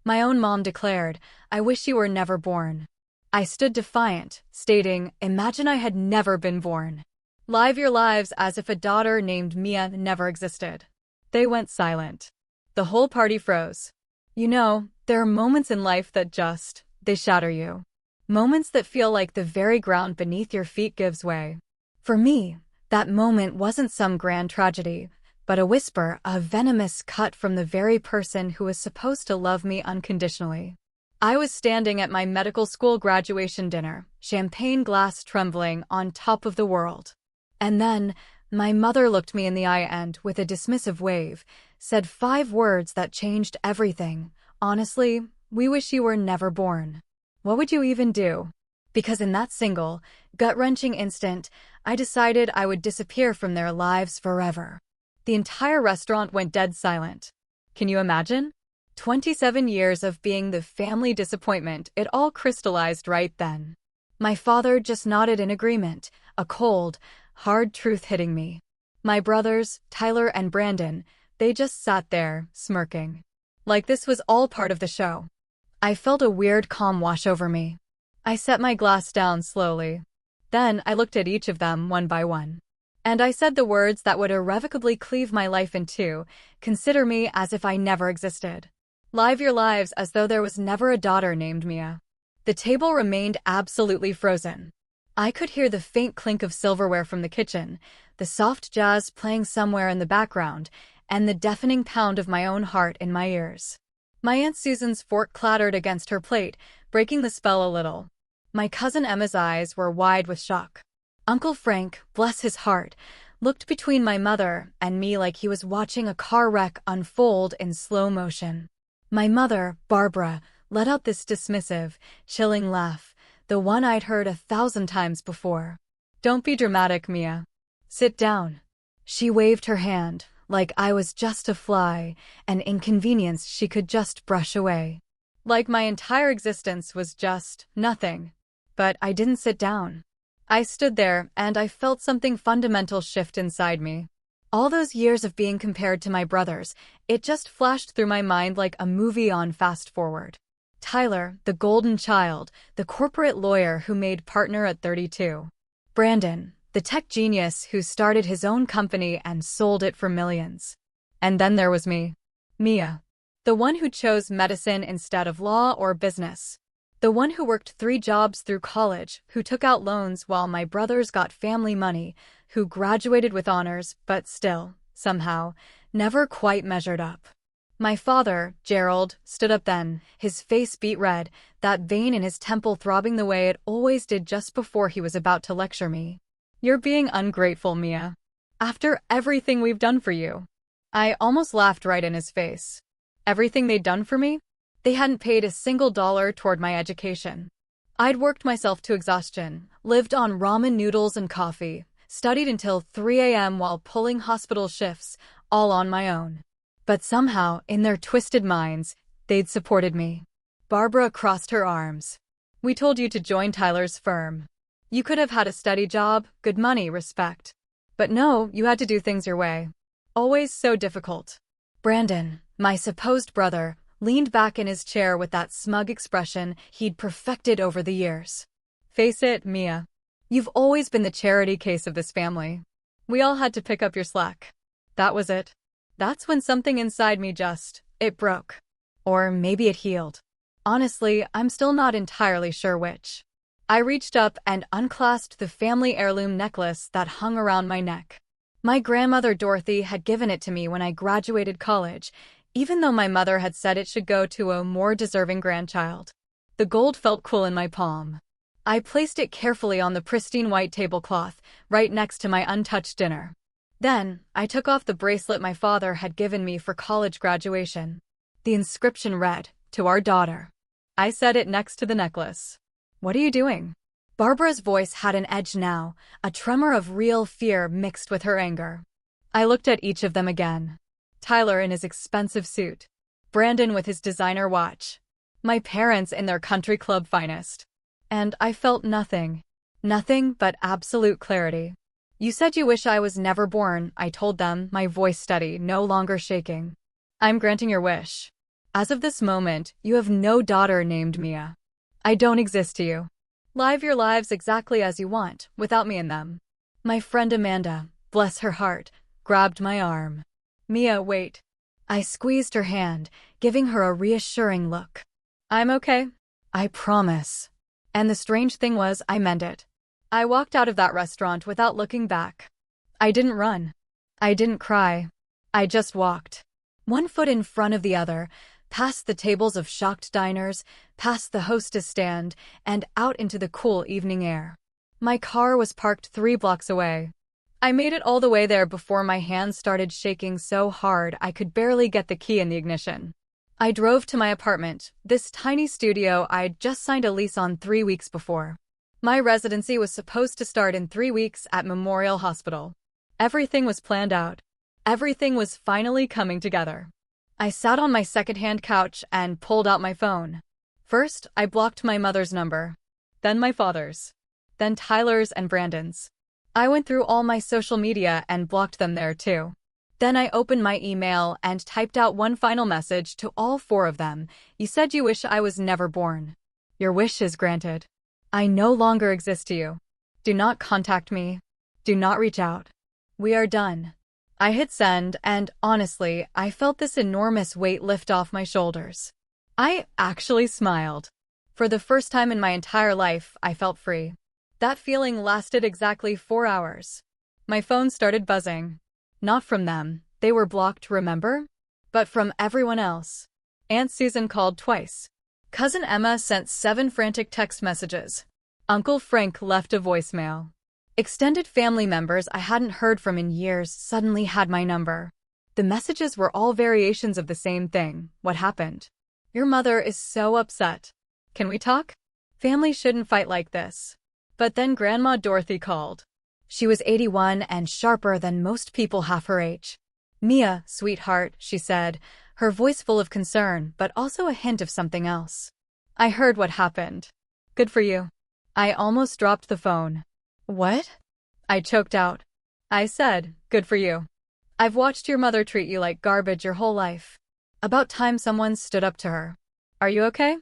My own mom declared, "I wish you were never born." I stood defiant, stating, "Imagine I had never been born. Live your lives as if a daughter named Mia never existed." They went silent. The whole party froze. You know, there are moments in life that they shatter you. Moments that feel like the very ground beneath your feet gives way. For me, that moment wasn't some grand tragedy, but a whisper, a venomous cut from the very person who was supposed to love me unconditionally. I was standing at my medical school graduation dinner, champagne glass trembling on top of the world. And then, my mother looked me in the eye and, with a dismissive wave, said 5 words that changed everything. "Honestly, we wish you were never born." What would you even do? Because in that single, gut-wrenching instant, I decided I would disappear from their lives forever. The entire restaurant went dead silent. Can you imagine? 27 years of being the family disappointment, it all crystallized right then. My father just nodded in agreement, a cold, hard truth hitting me. My brothers, Tyler and Brandon, they just sat there, smirking. Like this was all part of the show. I felt a weird calm wash over me. I set my glass down slowly. Then I looked at each of them one by one. And I said the words that would irrevocably cleave my life in two: "Consider me as if I never existed. Live your lives as though there was never a daughter named Mia." The table remained absolutely frozen. I could hear the faint clink of silverware from the kitchen, the soft jazz playing somewhere in the background, and the deafening pound of my own heart in my ears. My Aunt Susan's fork clattered against her plate, breaking the spell a little. My cousin Emma's eyes were wide with shock. Uncle Frank, bless his heart, looked between my mother and me like he was watching a car wreck unfold in slow motion. My mother, Barbara, let out this dismissive, chilling laugh, the one I'd heard 1,000 times before. "Don't be dramatic, Mia. Sit down." She waved her hand, like I was just a fly, an inconvenience she could just brush away. Like my entire existence was just nothing. But I didn't sit down. I stood there, and I felt something fundamental shift inside me. All those years of being compared to my brothers, it just flashed through my mind like a movie on fast forward. Tyler, the golden child, the corporate lawyer who made partner at 32. Brandon, the tech genius who started his own company and sold it for millions. And then there was me. Mia. The one who chose medicine instead of law or business. The one who worked 3 jobs through college, who took out loans while my brothers got family money, who graduated with honors, but still, somehow, never quite measured up. My father, Gerald, stood up then, his face beet red, that vein in his temple throbbing the way it always did just before he was about to lecture me. "You're being ungrateful, Mia. After everything we've done for you." I almost laughed right in his face. Everything they'd done for me? They hadn't paid a single dollar toward my education. I'd worked myself to exhaustion, lived on ramen noodles and coffee, studied until 3 a.m. while pulling hospital shifts, all on my own. But somehow, in their twisted minds, they'd supported me. Barbara crossed her arms. "We told you to join Tyler's firm. You could have had a steady job, good money, respect. But no, you had to do things your way. Always so difficult." Brandon, my supposed brother, leaned back in his chair with that smug expression he'd perfected over the years. "Face it, Mia. You've always been the charity case of this family. We all had to pick up your slack." That was it. That's when something inside me it broke. Or maybe it healed. Honestly, I'm still not entirely sure which. I reached up and unclasped the family heirloom necklace that hung around my neck. My grandmother Dorothy had given it to me when I graduated college, even though my mother had said it should go to a more deserving grandchild. The gold felt cool in my palm. I placed it carefully on the pristine white tablecloth, right next to my untouched dinner. Then, I took off the bracelet my father had given me for college graduation. The inscription read, "To our daughter." I set it next to the necklace. "What are you doing?" Barbara's voice had an edge now, a tremor of real fear mixed with her anger. I looked at each of them again. Tyler in his expensive suit. Brandon with his designer watch. My parents in their country club finest. And I felt nothing. Nothing but absolute clarity. "You said you wish I was never born," I told them, my voice steady, no longer shaking. "I'm granting your wish." As of this moment, you have no daughter named Mia. I don't exist to you. Live your lives exactly as you want, without me in them. My friend Amanda, bless her heart, grabbed my arm. Mia, wait. I squeezed her hand, giving her a reassuring look. I'm okay. I promise. And the strange thing was, I meant it. I walked out of that restaurant without looking back. I didn't run. I didn't cry. I just walked. One foot in front of the other, past the tables of shocked diners, past the hostess stand, and out into the cool evening air. My car was parked 3 blocks away. I made it all the way there before my hands started shaking so hard I could barely get the key in the ignition. I drove to my apartment, this tiny studio I'd just signed a lease on 3 weeks before. My residency was supposed to start in 3 weeks at Memorial Hospital. Everything was planned out. Everything was finally coming together. I sat on my secondhand couch and pulled out my phone. First, I blocked my mother's number. Then my father's. Then Tyler's and Brandon's. I went through all my social media and blocked them there too. Then I opened my email and typed out one final message to all 4 of them. You said you wish I was never born. Your wish is granted. I no longer exist to you. Do not contact me. Do not reach out. We are done. I hit send, and honestly, I felt this enormous weight lift off my shoulders. I actually smiled. For the first time in my entire life, I felt free. That feeling lasted exactly 4 hours. My phone started buzzing. Not from them, they were blocked, remember? But from everyone else. Aunt Susan called twice. Cousin Emma sent 7 frantic text messages. Uncle Frank left a voicemail. Extended family members I hadn't heard from in years suddenly had my number. The messages were all variations of the same thing. What happened? Your mother is so upset. Can we talk? Family shouldn't fight like this. But then Grandma Dorothy called. She was 81 and sharper than most people half her age. Mia, sweetheart, she said, her voice full of concern, but also a hint of something else. I heard what happened. Good for you. I almost dropped the phone. What? I choked out. I said, good for you. I've watched your mother treat you like garbage your whole life. About time someone stood up to her. Are you okay?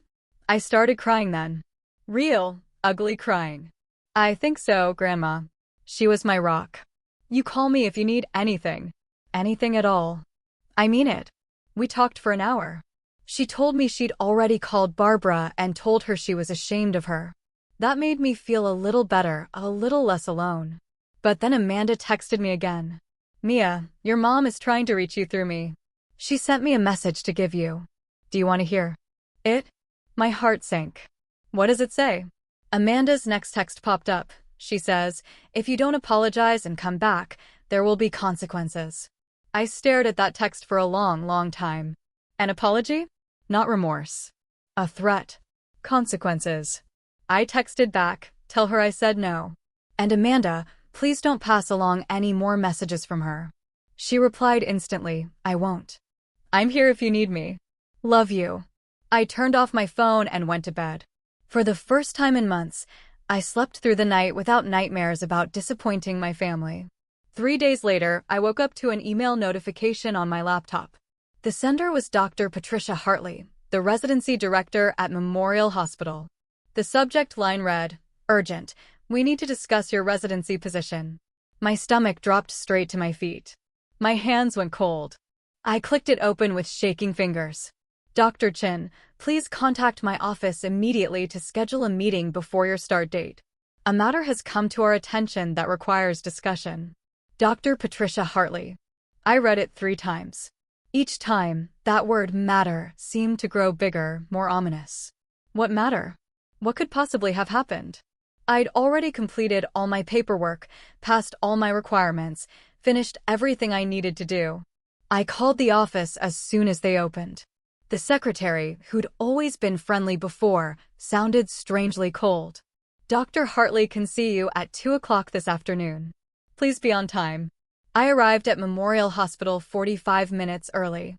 I started crying then. Real, ugly crying. I think so, Grandma. She was my rock. You call me if you need anything. Anything at all. I mean it. We talked for an hour. She told me she'd already called Barbara and told her she was ashamed of her. That made me feel a little better, a little less alone. But then Amanda texted me again. Mia, your mom is trying to reach you through me. She sent me a message to give you. Do you want to hear it? My heart sank. What does it say? Amanda's next text popped up. She says, if you don't apologize and come back, there will be consequences. I stared at that text for a long, long time. An apology? Not remorse. A threat. Consequences. I texted back, tell her I said no. And Amanda, please don't pass along any more messages from her. She replied instantly, I won't. I'm here if you need me. Love you. I turned off my phone and went to bed. For the first time in months, I slept through the night without nightmares about disappointing my family. 3 days later, I woke up to an email notification on my laptop. The sender was Dr. Patricia Hartley, the residency director at Memorial Hospital. The subject line read, urgent, we need to discuss your residency position. My stomach dropped straight to my feet. My hands went cold. I clicked it open with shaking fingers. Dr. Chin, please contact my office immediately to schedule a meeting before your start date. A matter has come to our attention that requires discussion. Dr. Patricia Hartley. I read it 3 times. Each time, that word matter seemed to grow bigger, more ominous. What matter? What could possibly have happened? I'd already completed all my paperwork, passed all my requirements, finished everything I needed to do. I called the office as soon as they opened. The secretary, who'd always been friendly before, sounded strangely cold. Dr. Hartley can see you at 2 o'clock this afternoon. Please be on time. I arrived at Memorial Hospital 45 minutes early.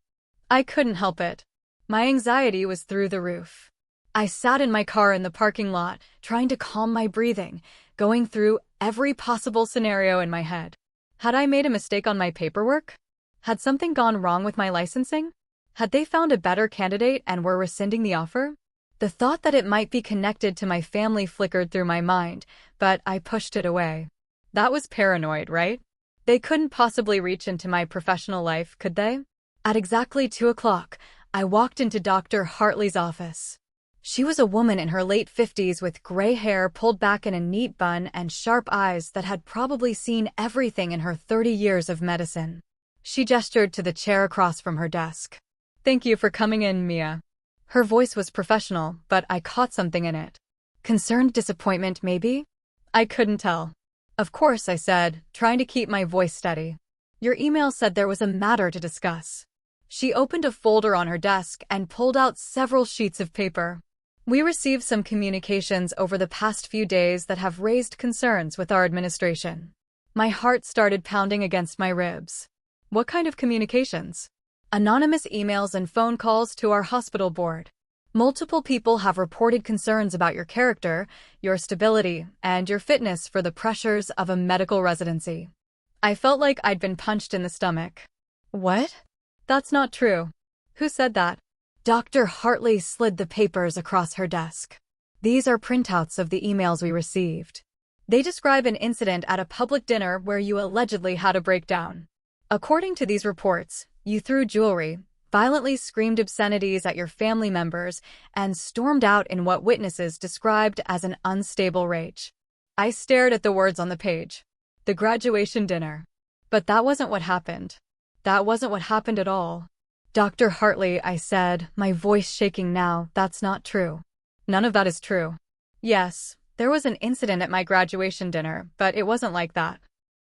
I couldn't help it. My anxiety was through the roof. I sat in my car in the parking lot, trying to calm my breathing, going through every possible scenario in my head. Had I made a mistake on my paperwork? Had something gone wrong with my licensing? Had they found a better candidate and were rescinding the offer? The thought that it might be connected to my family flickered through my mind, but I pushed it away. That was paranoid, right? They couldn't possibly reach into my professional life, could they? At exactly 2 o'clock, I walked into Dr. Hartley's office. She was a woman in her late 50s with gray hair pulled back in a neat bun and sharp eyes that had probably seen everything in her 30 years of medicine. She gestured to the chair across from her desk. "Thank you for coming in, Mia." Her voice was professional, but I caught something in it. Concerned disappointment, maybe? I couldn't tell. "Of course," I said, trying to keep my voice steady. "Your email said there was a matter to discuss." She opened a folder on her desk and pulled out several sheets of paper. "We received some communications over the past few days that have raised concerns with our administration." My heart started pounding against my ribs. "What kind of communications?" "Anonymous emails and phone calls to our hospital board. Multiple people have reported concerns about your character, your stability, and your fitness for the pressures of a medical residency." I felt like I'd been punched in the stomach. "What? That's not true." "Who said that?" Dr. Hartley slid the papers across her desk. "These are printouts of the emails we received. They describe an incident at a public dinner where you allegedly had a breakdown. According to these reports, you threw jewelry, violently screamed obscenities at your family members, and stormed out in what witnesses described as an unstable rage." I stared at the words on the page. The graduation dinner. But that wasn't what happened. That wasn't what happened at all. "Dr. Hartley," I said, my voice shaking now, "that's not true." "None of that is true." "Yes, there was an incident at my graduation dinner, but it wasn't like that.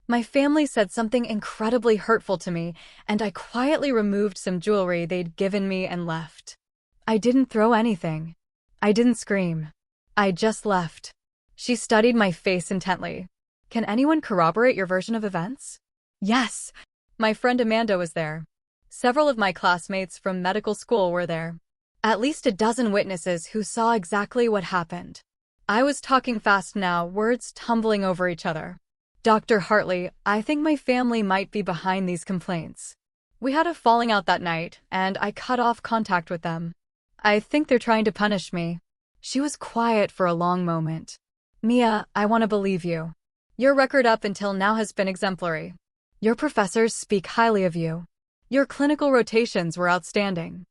My family said something incredibly hurtful to me, and I quietly removed some jewelry they'd given me and left. I didn't throw anything. I didn't scream. I just left." She studied my face intently. "Can anyone corroborate your version of events?" "Yes. My friend Amanda was there. Several of my classmates from medical school were there. At least a dozen witnesses who saw exactly what happened." I was talking fast now, words tumbling over each other. "Dr. Hartley, I think my family might be behind these complaints. We had a falling out that night, and I cut off contact with them. I think they're trying to punish me." She was quiet for a long moment. "Mia, I want to believe you. Your record up until now has been exemplary. Your professors speak highly of you. Your clinical rotations were outstanding.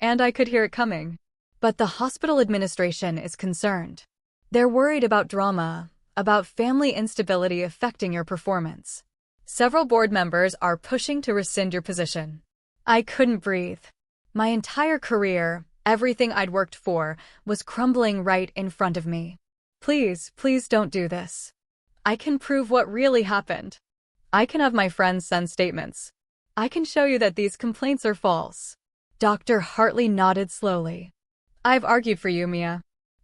And I could hear it coming. But the hospital administration is concerned. They're worried about drama, about family instability affecting your performance. Several board members are pushing to rescind your position." I couldn't breathe. My entire career, everything I'd worked for, was crumbling right in front of me. "Please, please don't do this. I can prove what really happened. I can have my friends send statements. I can show you that these complaints are false." Dr. Hartley nodded slowly. "I've argued for you, Mia.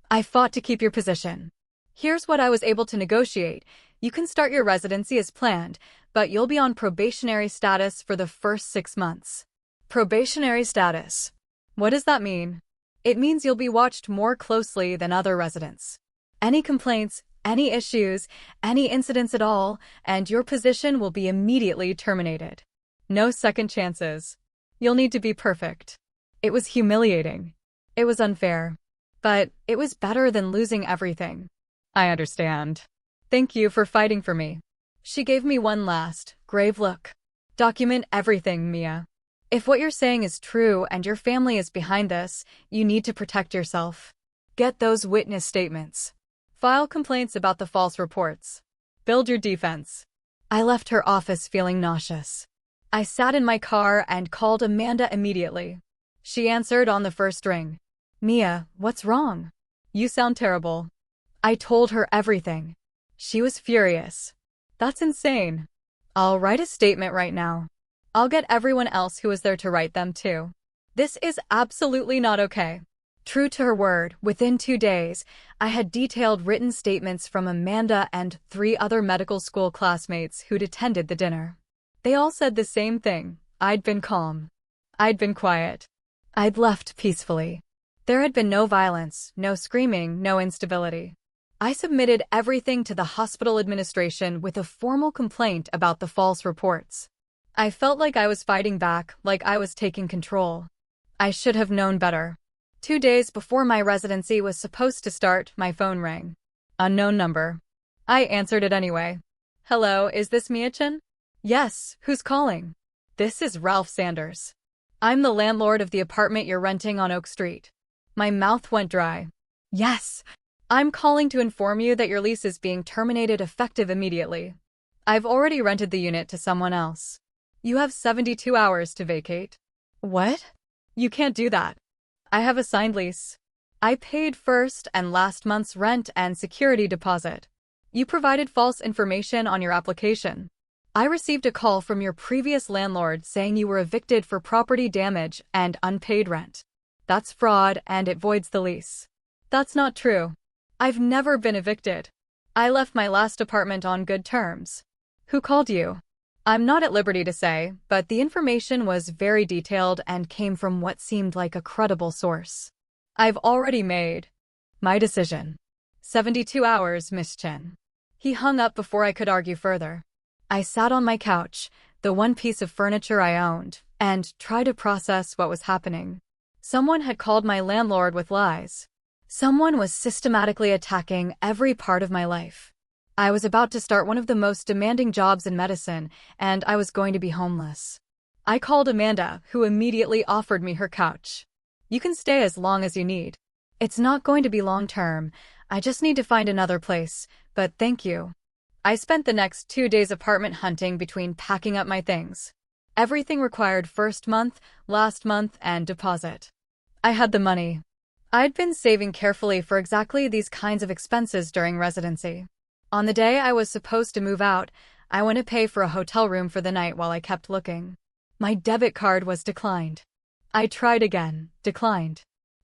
I fought to keep your position. Here's what I was able to negotiate. You can start your residency as planned, but you'll be on probationary status for the first 6 months. Probationary status. What does that mean? It means you'll be watched more closely than other residents. Any complaints, any issues, any incidents at all, and your position will be immediately terminated. No second chances. You'll need to be perfect." It was humiliating. It was unfair. But it was better than losing everything. "I understand. Thank you for fighting for me." She gave me one last, grave look. "Document everything, Mia. If what you're saying is true and your family is behind this, you need to protect yourself. Get those witness statements. File complaints about the false reports. Build your defense." I left her office feeling nauseous. I sat in my car and called Amanda immediately. She answered on the first ring. "Mia, what's wrong? You sound terrible." I told her everything. She was furious. "That's insane. I'll write a statement right now. I'll get everyone else who was there to write them too. This is absolutely not okay." True to her word, within 2 days, I had detailed written statements from Amanda and 3 other medical school classmates who'd attended the dinner. They all said the same thing. I'd been calm. I'd been quiet. I'd left peacefully. There had been no violence, no screaming, no instability. I submitted everything to the hospital administration with a formal complaint about the false reports. I felt like I was fighting back, like I was taking control. I should have known better. 2 days before my residency was supposed to start, my phone rang. Unknown number. I answered it anyway. Hello, is this Mia-chan? Yes, who's calling? This is Ralph Sanders. I'm the landlord of the apartment you're renting on Oak Street. My mouth went dry. Yes. I'm calling to inform you that your lease is being terminated effective immediately. I've already rented the unit to someone else. You have 72 hours to vacate. What? You can't do that. I have a signed lease. I paid first and last month's rent and security deposit. You provided false information on your application. I received a call from your previous landlord saying you were evicted for property damage and unpaid rent. That's fraud and it voids the lease. That's not true. I've never been evicted. I left my last apartment on good terms. Who called you? I'm not at liberty to say, but the information was very detailed and came from what seemed like a credible source. I've already made my decision. 72 hours, Miss Chen. He hung up before I could argue further. I sat on my couch, the one piece of furniture I owned, and tried to process what was happening. Someone had called my landlord with lies. Someone was systematically attacking every part of my life. I was about to start one of the most demanding jobs in medicine, and I was going to be homeless. I called Amanda, who immediately offered me her couch. You can stay as long as you need. It's not going to be long-term. I just need to find another place, but thank you. I spent the next 2 days apartment hunting between packing up my things. Everything required first month, last month, and deposit. I had the money. I'd been saving carefully for exactly these kinds of expenses during residency. On the day I was supposed to move out, I went to pay for a hotel room for the night while I kept looking. My debit card was declined. I tried again, declined.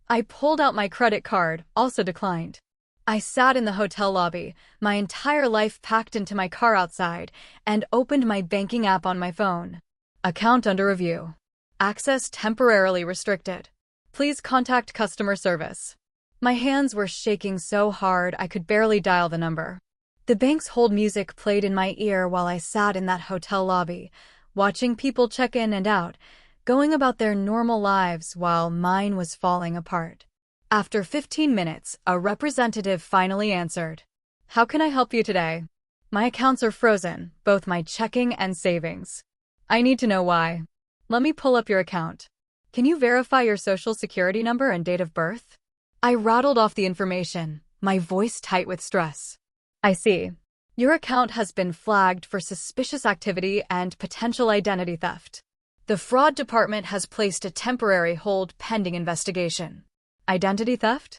I pulled out my credit card, also declined. I sat in the hotel lobby, my entire life packed into my car outside, and opened my banking app on my phone. Account under review. Access temporarily restricted. Please contact customer service. My hands were shaking so hard I could barely dial the number. The bank's hold music played in my ear while I sat in that hotel lobby, watching people check in and out, going about their normal lives while mine was falling apart. After 15 minutes, a representative finally answered. How can I help you today? My accounts are frozen, both my checking and savings. I need to know why. Let me pull up your account. Can you verify your social security number and date of birth? I rattled off the information, my voice tight with stress. I see. Your account has been flagged for suspicious activity and potential identity theft. The fraud department has placed a temporary hold pending investigation. Identity theft?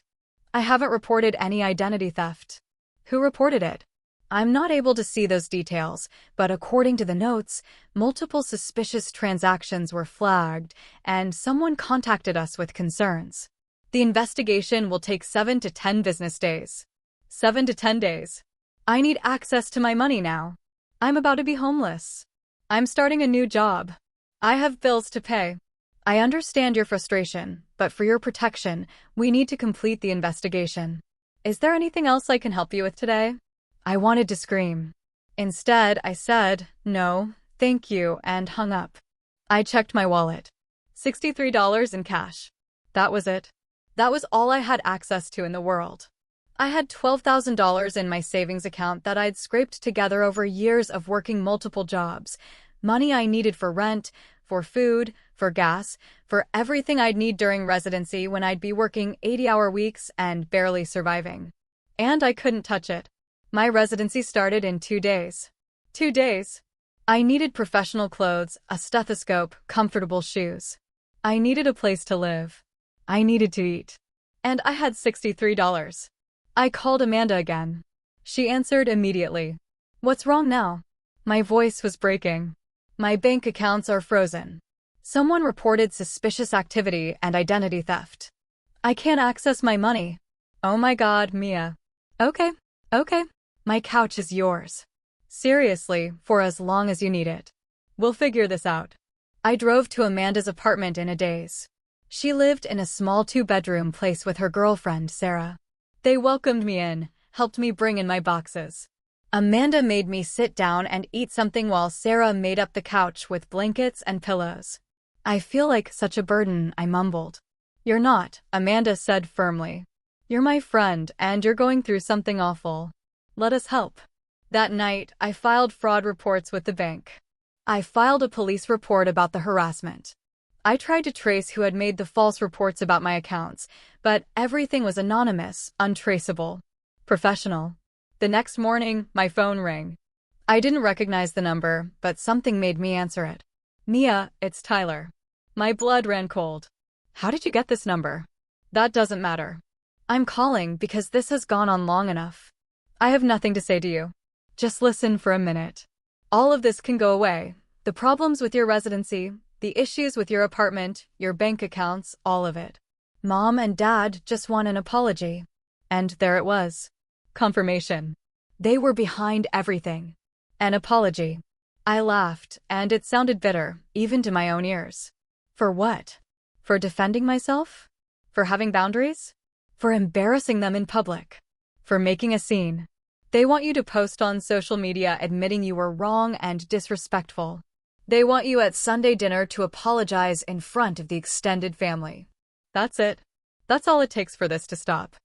I haven't reported any identity theft. Who reported it? I'm not able to see those details, but according to the notes, multiple suspicious transactions were flagged, and someone contacted us with concerns. The investigation will take 7 to 10 business days. 7 to 10 days. I need access to my money now. I'm about to be homeless. I'm starting a new job. I have bills to pay. I understand your frustration, but for your protection, we need to complete the investigation. Is there anything else I can help you with today? I wanted to scream. Instead, I said, no, thank you, and hung up. I checked my wallet. $63 in cash. That was it. That was all I had access to in the world. I had $12,000 in my savings account that I'd scraped together over years of working multiple jobs. Money I needed for rent, for food, for gas, for everything I'd need during residency when I'd be working 80-hour weeks and barely surviving. And I couldn't touch it. My residency started in 2 days. 2 days. I needed professional clothes, a stethoscope, comfortable shoes. I needed a place to live. I needed to eat. And I had $63. I called Amanda again. She answered immediately. What's wrong now? My voice was breaking. My bank accounts are frozen. Someone reported suspicious activity and identity theft. I can't access my money. Oh my God, Mia. Okay. My couch is yours. Seriously, for as long as you need it. We'll figure this out. I drove to Amanda's apartment in a daze. She lived in a small 2-bedroom place with her girlfriend, Sarah. They welcomed me in, helped me bring in my boxes. Amanda made me sit down and eat something while Sarah made up the couch with blankets and pillows. I feel like such a burden, I mumbled. You're not, Amanda said firmly. You're my friend and you're going through something awful. Let us help. That night, I filed fraud reports with the bank. I filed a police report about the harassment. I tried to trace who had made the false reports about my accounts, but everything was anonymous, untraceable. Professional. The next morning, my phone rang. I didn't recognize the number, but something made me answer it. Mia, it's Tyler. My blood ran cold. How did you get this number? That doesn't matter. I'm calling because this has gone on long enough. I have nothing to say to you. Just listen for a minute. All of this can go away. The problems with your residency, the issues with your apartment, your bank accounts, all of it. Mom and Dad just want an apology. And there it was. Confirmation. They were behind everything. An apology. I laughed, and it sounded bitter, even to my own ears. For what? For defending myself? For having boundaries? For embarrassing them in public? For making a scene? They want you to post on social media admitting you were wrong and disrespectful. They want you at Sunday dinner to apologize in front of the extended family. That's it. That's all it takes for this to stop.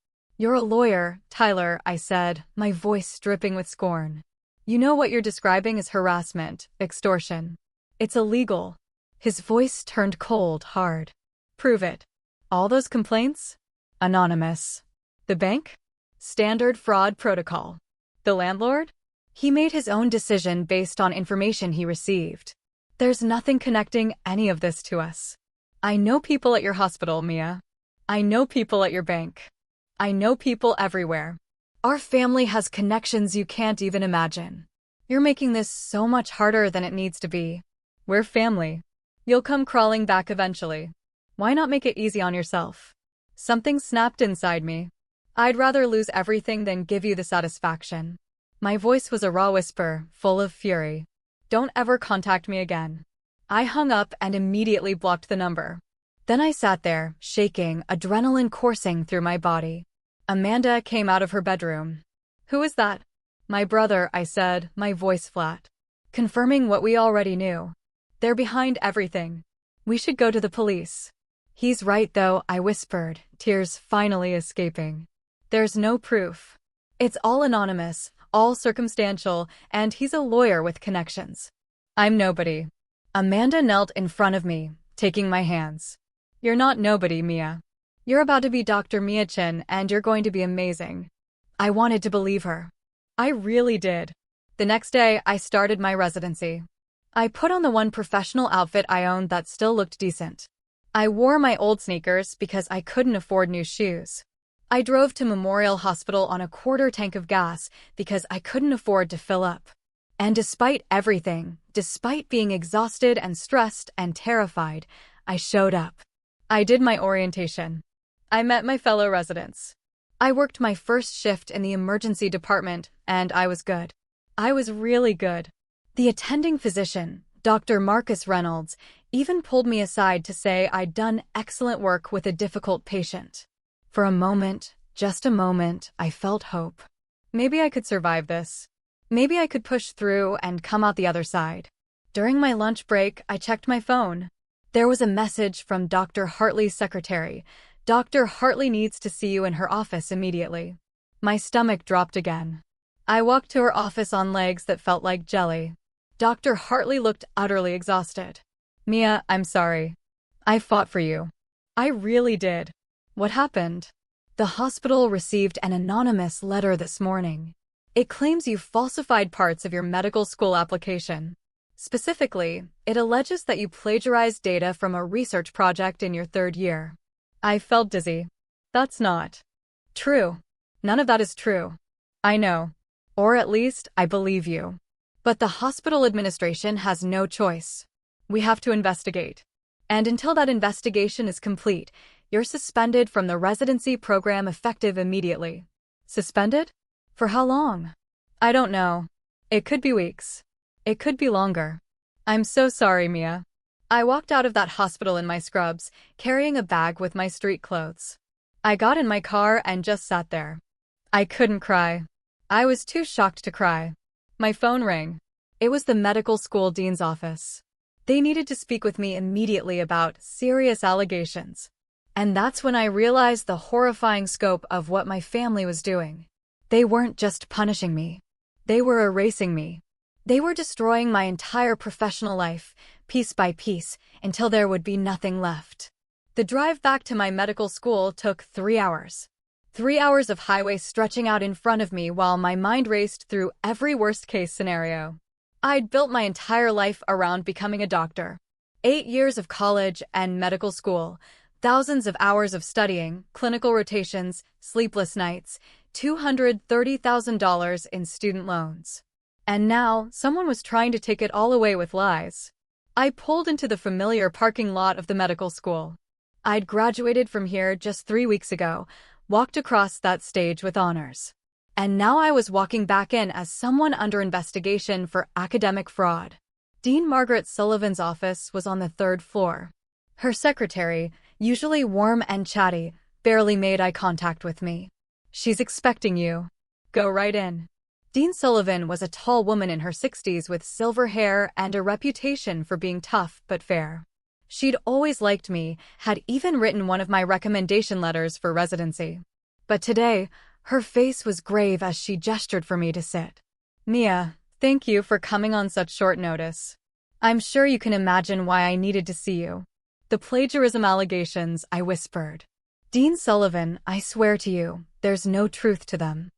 You're a lawyer, Tyler, I said, my voice dripping with scorn. You know what you're describing is harassment, extortion. It's illegal. His voice turned cold, hard. Prove it. All those complaints? Anonymous. The bank? Standard fraud protocol. The landlord? He made his own decision based on information he received. There's nothing connecting any of this to us. I know people at your hospital, Mia. I know people at your bank. I know people everywhere. Our family has connections you can't even imagine. You're making this so much harder than it needs to be. We're family. You'll come crawling back eventually. Why not make it easy on yourself? Something snapped inside me. I'd rather lose everything than give you the satisfaction. My voice was a raw whisper, full of fury. Don't ever contact me again. I hung up and immediately blocked the number. Then I sat there, shaking, adrenaline coursing through my body. Amanda came out of her bedroom. Who is that? My brother, I said, my voice flat. Confirming what we already knew. They're behind everything. We should go to the police. He's right though, I whispered, tears finally escaping. There's no proof. It's all anonymous, all circumstantial, and he's a lawyer with connections. I'm nobody. Amanda knelt in front of me, taking my hands. You're not nobody, Mia. You're about to be Dr. Mia Chin, and you're going to be amazing. I wanted to believe her. I really did. The next day, I started my residency. I put on the one professional outfit I owned that still looked decent. I wore my old sneakers because I couldn't afford new shoes. I drove to Memorial Hospital on a quarter tank of gas because I couldn't afford to fill up. And despite everything, despite being exhausted and stressed and terrified, I showed up. I did my orientation. I met my fellow residents. I worked my first shift in the emergency department, and I was good. I was really good. The attending physician, Dr. Marcus Reynolds, even pulled me aside to say I'd done excellent work with a difficult patient. For a moment, just a moment, I felt hope. Maybe I could survive this. Maybe I could push through and come out the other side. During my lunch break, I checked my phone. There was a message from Dr. Hartley's secretary. Dr. Hartley needs to see you in her office immediately. My stomach dropped again. I walked to her office on legs that felt like jelly. Dr. Hartley looked utterly exhausted. Mia, I'm sorry. I fought for you. I really did. What happened? The hospital received an anonymous letter this morning. It claims you falsified parts of your medical school application. Specifically, it alleges that you plagiarized data from a research project in your third year. I felt dizzy. That's not true. None of that is true. I know. Or at least, I believe you. But the hospital administration has no choice. We have to investigate. And until that investigation is complete, you're suspended from the residency program effective immediately. Suspended? For how long? I don't know. It could be weeks. It could be longer. I'm so sorry, Mia. I walked out of that hospital in my scrubs, carrying a bag with my street clothes. I got in my car and just sat there. I couldn't cry. I was too shocked to cry. My phone rang. It was the medical school dean's office. They needed to speak with me immediately about serious allegations. And that's when I realized the horrifying scope of what my family was doing. They weren't just punishing me. They were erasing me. They were destroying my entire professional life, piece by piece, until there would be nothing left. The drive back to my medical school took 3 hours. 3 hours of highway stretching out in front of me while my mind raced through every worst-case scenario. I'd built my entire life around becoming a doctor. 8 years of college and medical school, thousands of hours of studying, clinical rotations, sleepless nights, $230,000 in student loans. And now, someone was trying to take it all away with lies. I pulled into the familiar parking lot of the medical school. I'd graduated from here just 3 weeks ago, walked across that stage with honors. And now I was walking back in as someone under investigation for academic fraud. Dean Margaret Sullivan's office was on the 3rd floor. Her secretary, usually warm and chatty, barely made eye contact with me. "She's expecting you. Go right in." Dean Sullivan was a tall woman in her 60s with silver hair and a reputation for being tough but fair. She'd always liked me, had even written one of my recommendation letters for residency. But today, her face was grave as she gestured for me to sit. "Mia, thank you for coming on such short notice. I'm sure you can imagine why I needed to see you." "The plagiarism allegations," I whispered. "Dean Sullivan, I swear to you, there's no truth to them.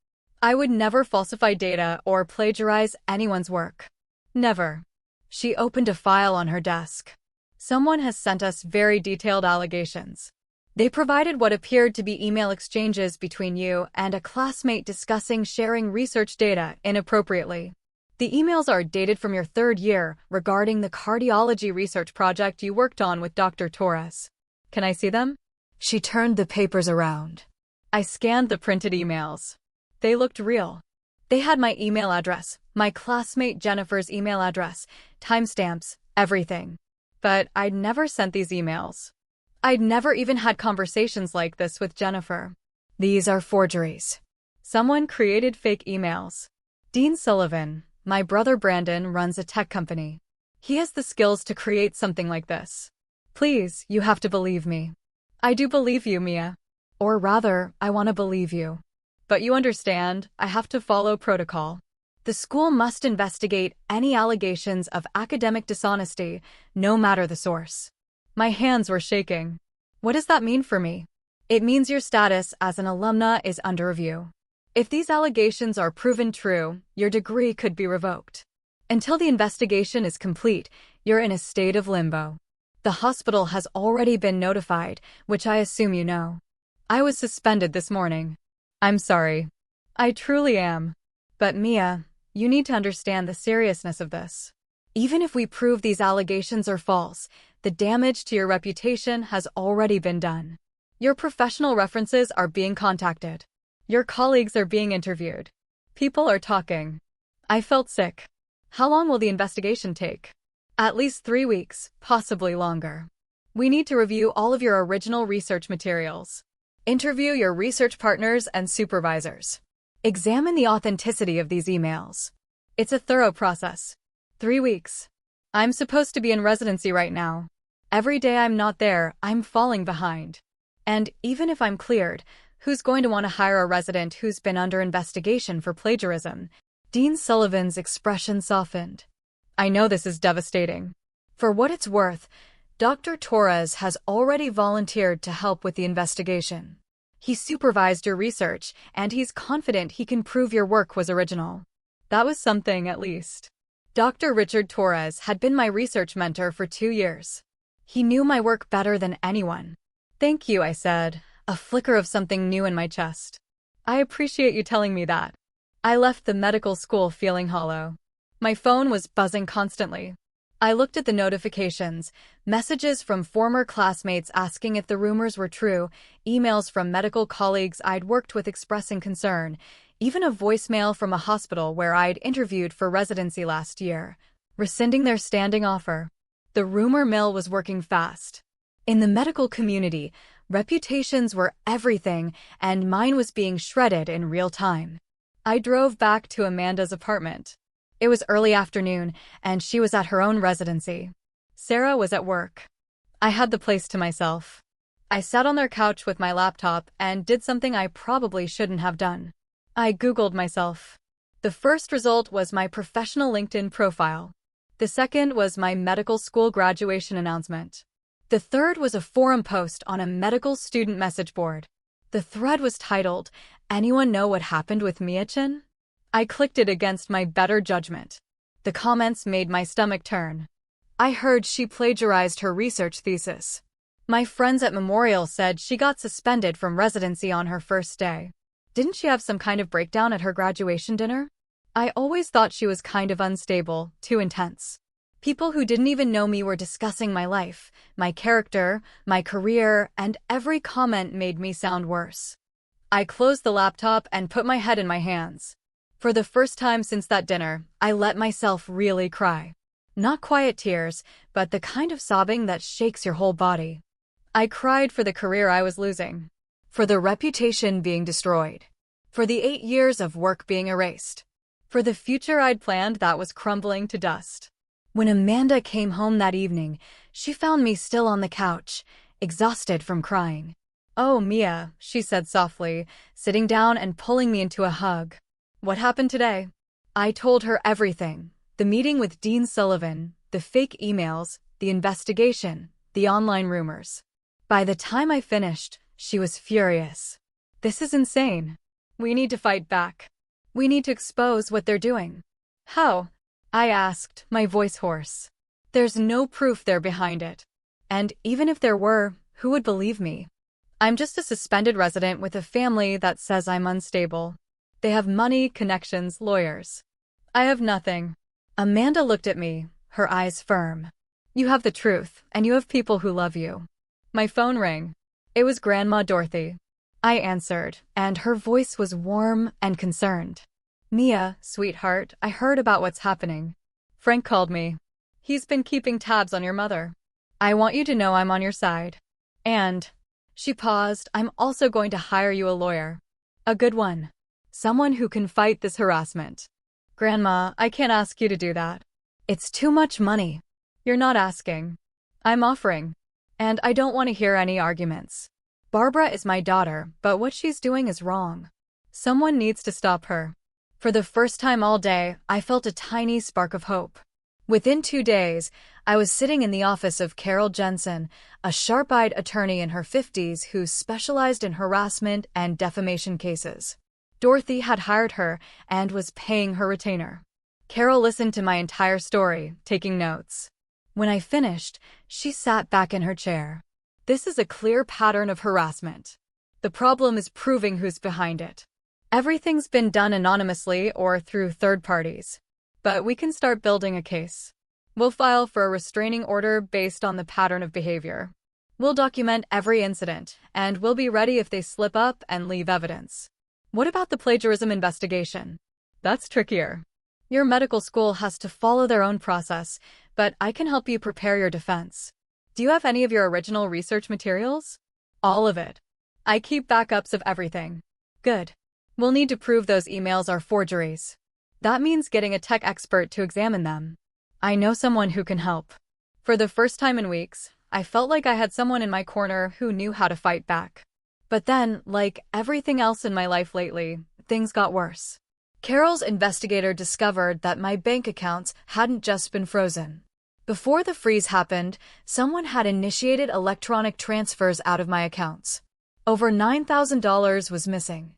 I would never falsify data or plagiarize anyone's work. Never." She opened a file on her desk. "Someone has sent us very detailed allegations. They provided what appeared to be email exchanges between you and a classmate discussing sharing research data inappropriately. The emails are dated from your 3rd year regarding the cardiology research project you worked on with Dr. Torres. Can I see them?" She turned the papers around. I scanned the printed emails. They looked real. They had my email address, my classmate Jennifer's email address, timestamps, everything. But I'd never sent these emails. I'd never even had conversations like this with Jennifer. "These are forgeries. Someone created fake emails. Dean Sullivan, my brother Brandon, runs a tech company. He has the skills to create something like this. Please, you have to believe me." "I do believe you, Mia. Or rather, I want to believe you. But you understand, I have to follow protocol. The school must investigate any allegations of academic dishonesty, no matter the source." My hands were shaking. "What does that mean for me?" "It means your status as an alumna is under review. If these allegations are proven true, your degree could be revoked. Until the investigation is complete, you're in a state of limbo. The hospital has already been notified, which I assume you know. I was suspended this morning. I'm sorry. I truly am. But Mia, you need to understand the seriousness of this. Even if we prove these allegations are false, the damage to your reputation has already been done. Your professional references are being contacted. Your colleagues are being interviewed. People are talking." I felt sick. "How long will the investigation take?" "At least 3 weeks, possibly longer. We need to review all of your original research materials. Interview your research partners and supervisors. Examine the authenticity of these emails. It's a thorough process. 3 weeks. I'm supposed to be in residency right now. Every day I'm not there, I'm falling behind. And even if I'm cleared, who's going to want to hire a resident who's been under investigation for plagiarism?" Dean Sullivan's expression softened. "I know this is devastating. For what it's worth, Dr. Torres has already volunteered to help with the investigation. He supervised your research, and he's confident he can prove your work was original." That was something, at least. Dr. Richard Torres had been my research mentor for 2 years. He knew my work better than anyone. "Thank you," I said, a flicker of something new in my chest. "I appreciate you telling me that." I left the medical school feeling hollow. My phone was buzzing constantly. I looked at the notifications, messages from former classmates asking if the rumors were true, emails from medical colleagues I'd worked with expressing concern, even a voicemail from a hospital where I'd interviewed for residency last year, rescinding their standing offer. The rumor mill was working fast. In the medical community, reputations were everything, and mine was being shredded in real time. I drove back to Amanda's apartment. It was early afternoon, and she was at her own residency. Sarah was at work. I had the place to myself. I sat on their couch with my laptop and did something I probably shouldn't have done. I Googled myself. The first result was my professional LinkedIn profile. The second was my medical school graduation announcement. The third was a forum post on a medical student message board. The thread was titled, "Anyone know what happened with Mia-chan?" I clicked it against my better judgment. The comments made my stomach turn. I heard she plagiarized her research thesis. My friends at Memorial said she got suspended from residency on her first day. Didn't she have some kind of breakdown at her graduation dinner? I always thought she was kind of unstable, too intense. People who didn't even know me were discussing my life, my character, my career, and every comment made me sound worse. I closed the laptop and put my head in my hands. For the first time since that dinner, I let myself really cry. Not quiet tears, but the kind of sobbing that shakes your whole body. I cried for the career I was losing, for the reputation being destroyed, for the 8 years of work being erased, for the future I'd planned that was crumbling to dust. When Amanda came home that evening, she found me still on the couch, exhausted from crying. "Oh, Mia," she said softly, sitting down and pulling me into a hug. "What happened today?" I told her everything. The meeting with Dean Sullivan, the fake emails, the investigation, the online rumors. By the time I finished, she was furious. "This is insane. We need to fight back. We need to expose what they're doing." "How?" I asked, my voice hoarse. "There's no proof they're behind it. And even if there were, who would believe me? I'm just a suspended resident with a family that says I'm unstable. They have money, connections, lawyers. I have nothing." Amanda looked at me, her eyes firm. "You have the truth, and you have people who love you." My phone rang. It was Grandma Dorothy. I answered, and her voice was warm and concerned. "Mia, sweetheart, I heard about what's happening. Frank called me. He's been keeping tabs on your mother. I want you to know I'm on your side. And," she paused, "I'm also going to hire you a lawyer. A good one. Someone who can fight this harassment." "Grandma, I can't ask you to do that. It's too much money." "You're not asking. I'm offering. And I don't want to hear any arguments. Barbara is my daughter, but what she's doing is wrong. Someone needs to stop her." For the first time all day, I felt a tiny spark of hope. Within 2 days, I was sitting in the office of Carol Jensen, a sharp-eyed attorney in her 50s who specialized in harassment and defamation cases. Dorothy had hired her and was paying her retainer. Carol listened to my entire story, taking notes. When I finished, she sat back in her chair. "This is a clear pattern of harassment. The problem is proving who's behind it. Everything's been done anonymously or through third parties. But we can start building a case. We'll file for a restraining order based on the pattern of behavior. We'll document every incident, and we'll be ready if they slip up and leave evidence." "What about the plagiarism investigation?" "That's trickier. Your medical school has to follow their own process, but I can help you prepare your defense." "Do you have any of your original research materials?" "All of it. I keep backups of everything." "Good. We'll need to prove those emails are forgeries. That means getting a tech expert to examine them. I know someone who can help." For the first time in weeks, I felt like I had someone in my corner who knew how to fight back. But then, like everything else in my life lately, things got worse. Carol's investigator discovered that my bank accounts hadn't just been frozen. Before the freeze happened, someone had initiated electronic transfers out of my accounts. Over $9,000 was missing.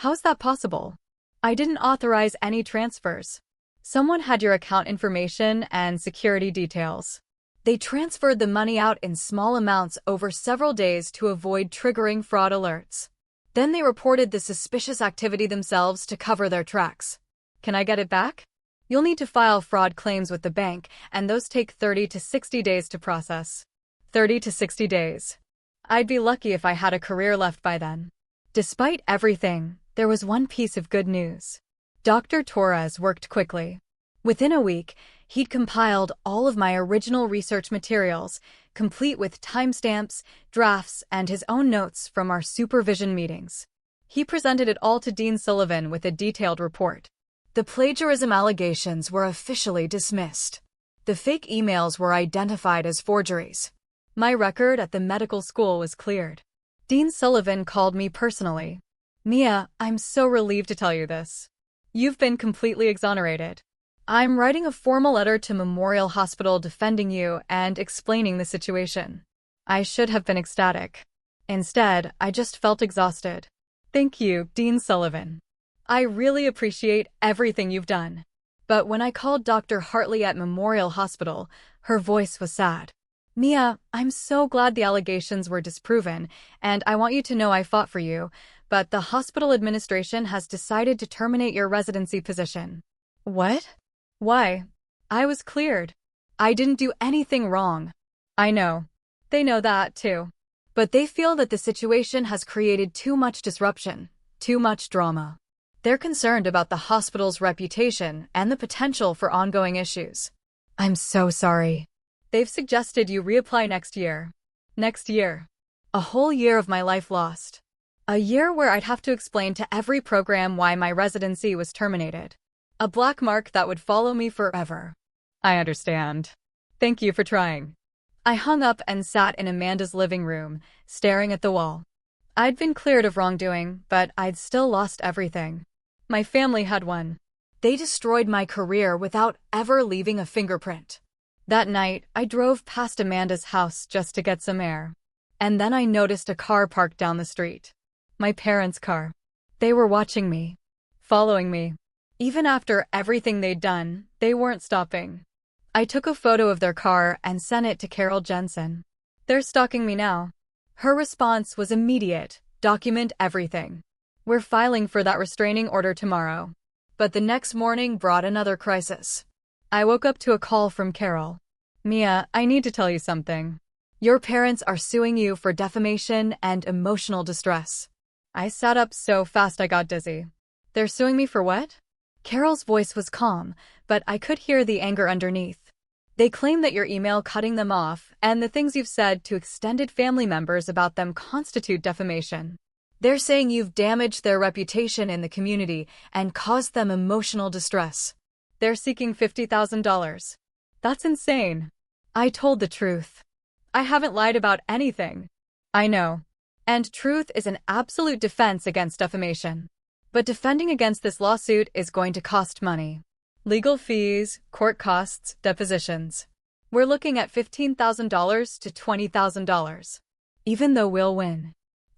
How is that possible? I didn't authorize any transfers. Someone had your account information and security details. They transferred the money out in small amounts over several days to avoid triggering fraud alerts. Then they reported the suspicious activity themselves to cover their tracks. Can I get it back? You'll need to file fraud claims with the bank, and those take 30 to 60 days to process. 30 to 60 days. I'd be lucky if I had a career left by then. Despite everything, there was one piece of good news. Dr. Torres worked quickly. Within a week, he'd compiled all of my original research materials, complete with timestamps, drafts, and his own notes from our supervision meetings. He presented it all to Dean Sullivan with a detailed report. The plagiarism allegations were officially dismissed. The fake emails were identified as forgeries. My record at the medical school was cleared. Dean Sullivan called me personally. "Mia, I'm so relieved to tell you this. You've been completely exonerated. I'm writing a formal letter to Memorial Hospital defending you and explaining the situation." I should have been ecstatic. Instead, I just felt exhausted. "Thank you, Dean Sullivan. I really appreciate everything you've done." But when I called Dr. Hartley at Memorial Hospital, her voice was sad. "Mia, I'm so glad the allegations were disproven, and I want you to know I fought for you, but the hospital administration has decided to terminate your residency position." "What? Why? I was cleared. I didn't do anything wrong." "I know. They know that, too. But they feel that the situation has created too much disruption, too much drama. They're concerned about the hospital's reputation and the potential for ongoing issues." "I'm so sorry." "They've suggested you reapply next year." Next year. A whole year of my life lost. A year where I'd have to explain to every program why my residency was terminated. A black mark that would follow me forever. "I understand. Thank you for trying." I hung up and sat in Amanda's living room, staring at the wall. I'd been cleared of wrongdoing, but I'd still lost everything. My family had won. They destroyed my career without ever leaving a fingerprint. That night, I drove past Amanda's house just to get some air. And then I noticed a car parked down the street. My parents' car. They were watching me. Following me. Even after everything they'd done, they weren't stopping. I took a photo of their car and sent it to Carol Jensen. "They're stalking me now." Her response was immediate. "Document everything. We're filing for that restraining order tomorrow." But the next morning brought another crisis. I woke up to a call from Carol. "Mia, I need to tell you something. Your parents are suing you for defamation and emotional distress." I sat up so fast I got dizzy. "They're suing me for what?" Carol's voice was calm, but I could hear the anger underneath. "They claim that your email cutting them off and the things you've said to extended family members about them constitute defamation. They're saying you've damaged their reputation in the community and caused them emotional distress. They're seeking $50,000. That's insane." I told the truth. I haven't lied about anything. "I know. And truth is an absolute defense against defamation. But defending against this lawsuit is going to cost money. Legal fees, court costs, depositions. We're looking at $15,000 to $20,000. Even though we'll win.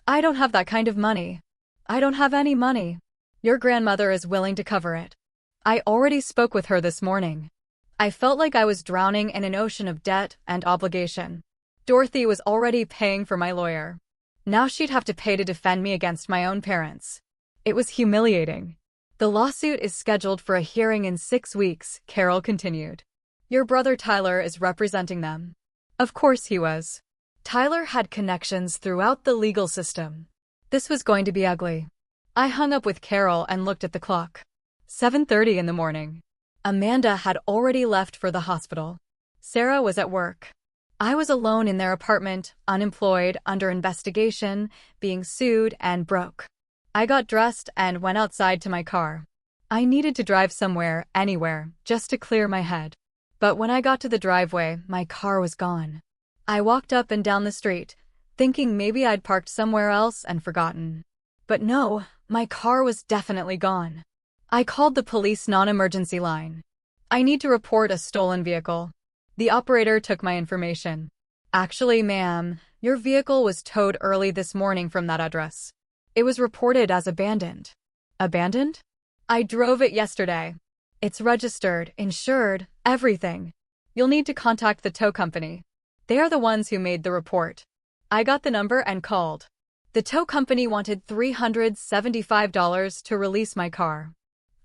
I don't have that kind of money. I don't have any money. Your grandmother is willing to cover it. I already spoke with her this morning." I felt like I was drowning in an ocean of debt and obligation. Dorothy was already paying for my lawyer. Now she'd have to pay to defend me against my own parents. It was humiliating. "The lawsuit is scheduled for a hearing in 6 weeks, Carol continued. Your brother Tyler is representing them." Of course he was. Tyler had connections throughout the legal system. This was going to be ugly. I hung up with Carol and looked at the clock. 7:30 in the morning. Amanda had already left for the hospital. Sarah was at work. I was alone in their apartment, unemployed, under investigation, being sued, and broke. I got dressed and went outside to my car. I needed to drive somewhere, anywhere, just to clear my head. But when I got to the driveway, my car was gone. I walked up and down the street, thinking maybe I'd parked somewhere else and forgotten. But no, my car was definitely gone. I called the police non-emergency line. "I need to report a stolen vehicle." The operator took my information. "Actually, ma'am, your vehicle was towed early this morning from that address. It was reported as abandoned." "Abandoned?" "I drove it yesterday. It's registered, insured, everything. You'll need to contact the tow company. They are the ones who made the report." I got the number and called. The tow company wanted $375 to release my car.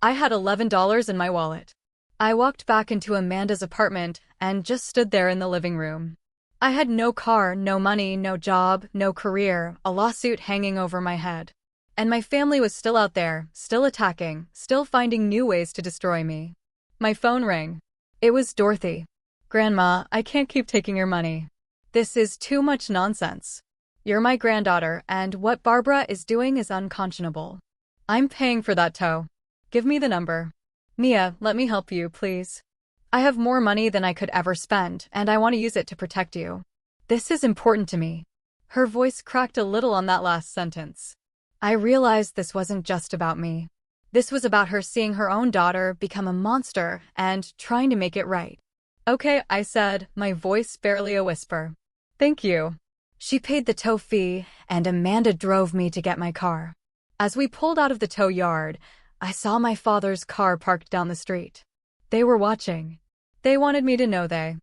I had $11 in my wallet. I walked back into Amanda's apartment and just stood there in the living room. I had no car, no money, no job, no career, a lawsuit hanging over my head. And my family was still out there, still attacking, still finding new ways to destroy me. My phone rang. It was Dorothy. "Grandma, I can't keep taking your money. This is too much nonsense. You're my granddaughter, and what Barbara is doing is unconscionable. I'm paying for that tow. Give me the number." Mia, let me help you, please. I have more money than I could ever spend, and I want to use it to protect you. This is important to me. Her voice cracked a little on that last sentence. I realized this wasn't just about me. This was about her seeing her own daughter become a monster and trying to make it right. Okay, I said, my voice barely a whisper. Thank you. She paid the tow fee, and Amanda drove me to get my car. As we pulled out of the tow yard, I saw my father's car parked down the street. They were watching. They wanted me to know they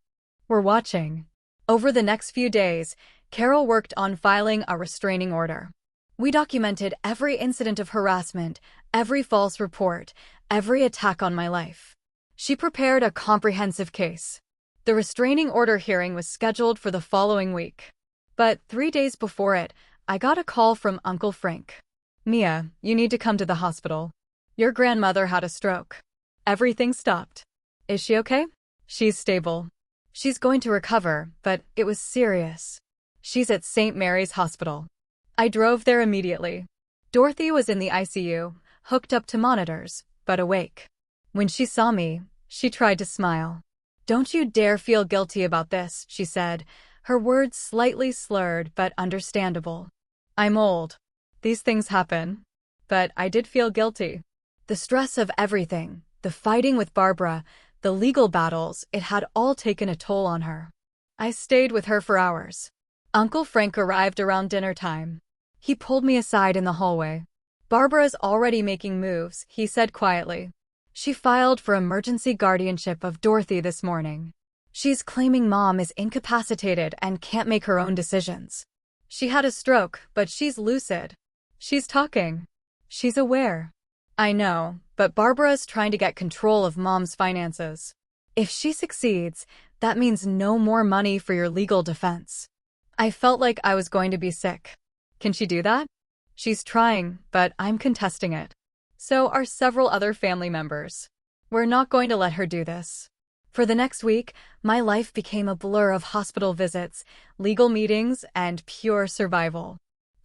were watching. Over the next few days, Carol worked on filing a restraining order. We documented every incident of harassment, every false report, every attack on my life. She prepared a comprehensive case. The restraining order hearing was scheduled for the following week. But 3 days before it, I got a call from Uncle Frank. Mia, you need to come to the hospital. Your grandmother had a stroke. Everything stopped. Is she okay? She's stable. She's going to recover, but it was serious. She's at St. Mary's Hospital. I drove there immediately. Dorothy was in the ICU, hooked up to monitors, but awake. When she saw me, she tried to smile. Don't you dare feel guilty about this, she said, her words slightly slurred but understandable. I'm old. These things happen. But I did feel guilty. The stress of everything, the fighting with Barbara, the legal battles, it had all taken a toll on her. I stayed with her for hours. Uncle Frank arrived around dinner time. He pulled me aside in the hallway. Barbara's already making moves, he said quietly. She filed for emergency guardianship of Dorothy this morning. She's claiming Mom is incapacitated and can't make her own decisions. She had a stroke, but she's lucid. She's talking. She's aware. I know, but Barbara's trying to get control of Mom's finances. If she succeeds, that means no more money for your legal defense. I felt like I was going to be sick. Can she do that? She's trying, but I'm contesting it. So are several other family members. We're not going to let her do this. For the next week, my life became a blur of hospital visits, legal meetings, and pure survival.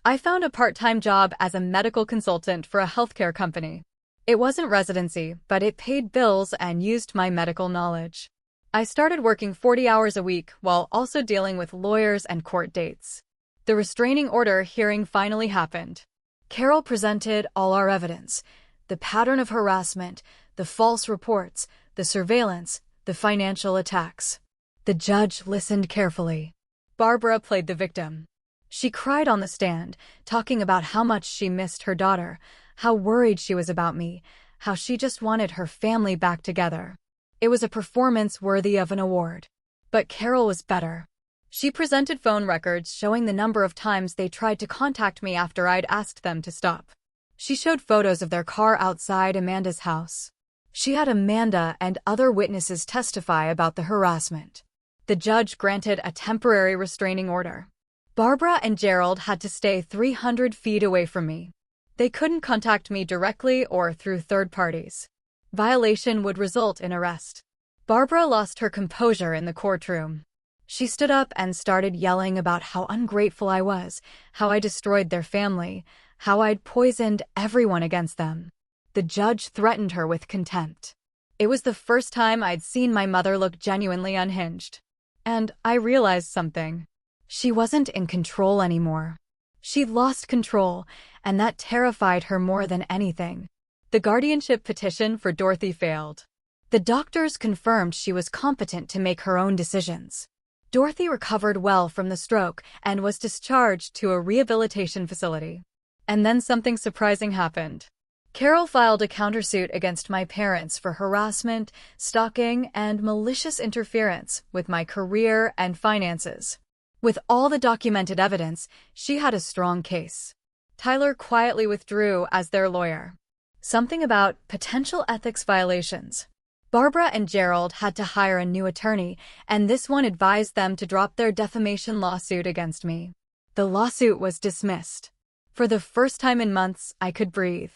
I found a part-time job as a medical consultant for a healthcare company. It wasn't residency, but it paid bills and used my medical knowledge. I started working 40 hours a week while also dealing with lawyers and court dates. The restraining order hearing finally happened. Carol presented all our evidence: the pattern of harassment, the false reports, the surveillance, the financial attacks. The judge listened carefully. Barbara played the victim. She cried on the stand, talking about how much she missed her daughter, how worried she was about me, how she just wanted her family back together. It was a performance worthy of an award. But Carol was better. She presented phone records showing the number of times they tried to contact me after I'd asked them to stop. She showed photos of their car outside Amanda's house. She had Amanda and other witnesses testify about the harassment. The judge granted a temporary restraining order. Barbara and Gerald had to stay 300 feet away from me. They couldn't contact me directly or through third parties. Violation would result in arrest. Barbara lost her composure in the courtroom. She stood up and started yelling about how ungrateful I was, how I destroyed their family, how I'd poisoned everyone against them. The judge threatened her with contempt. It was the first time I'd seen my mother look genuinely unhinged. And I realized something. She wasn't in control anymore. She'd lost control, and that terrified her more than anything. The guardianship petition for Dorothy failed. The doctors confirmed she was competent to make her own decisions. Dorothy recovered well from the stroke and was discharged to a rehabilitation facility. And then something surprising happened. Carol filed a countersuit against my parents for harassment, stalking, and malicious interference with my career and finances. With all the documented evidence, she had a strong case. Tyler quietly withdrew as their lawyer. Something about potential ethics violations. Barbara and Gerald had to hire a new attorney, and this one advised them to drop their defamation lawsuit against me. The lawsuit was dismissed. For the first time in months, I could breathe.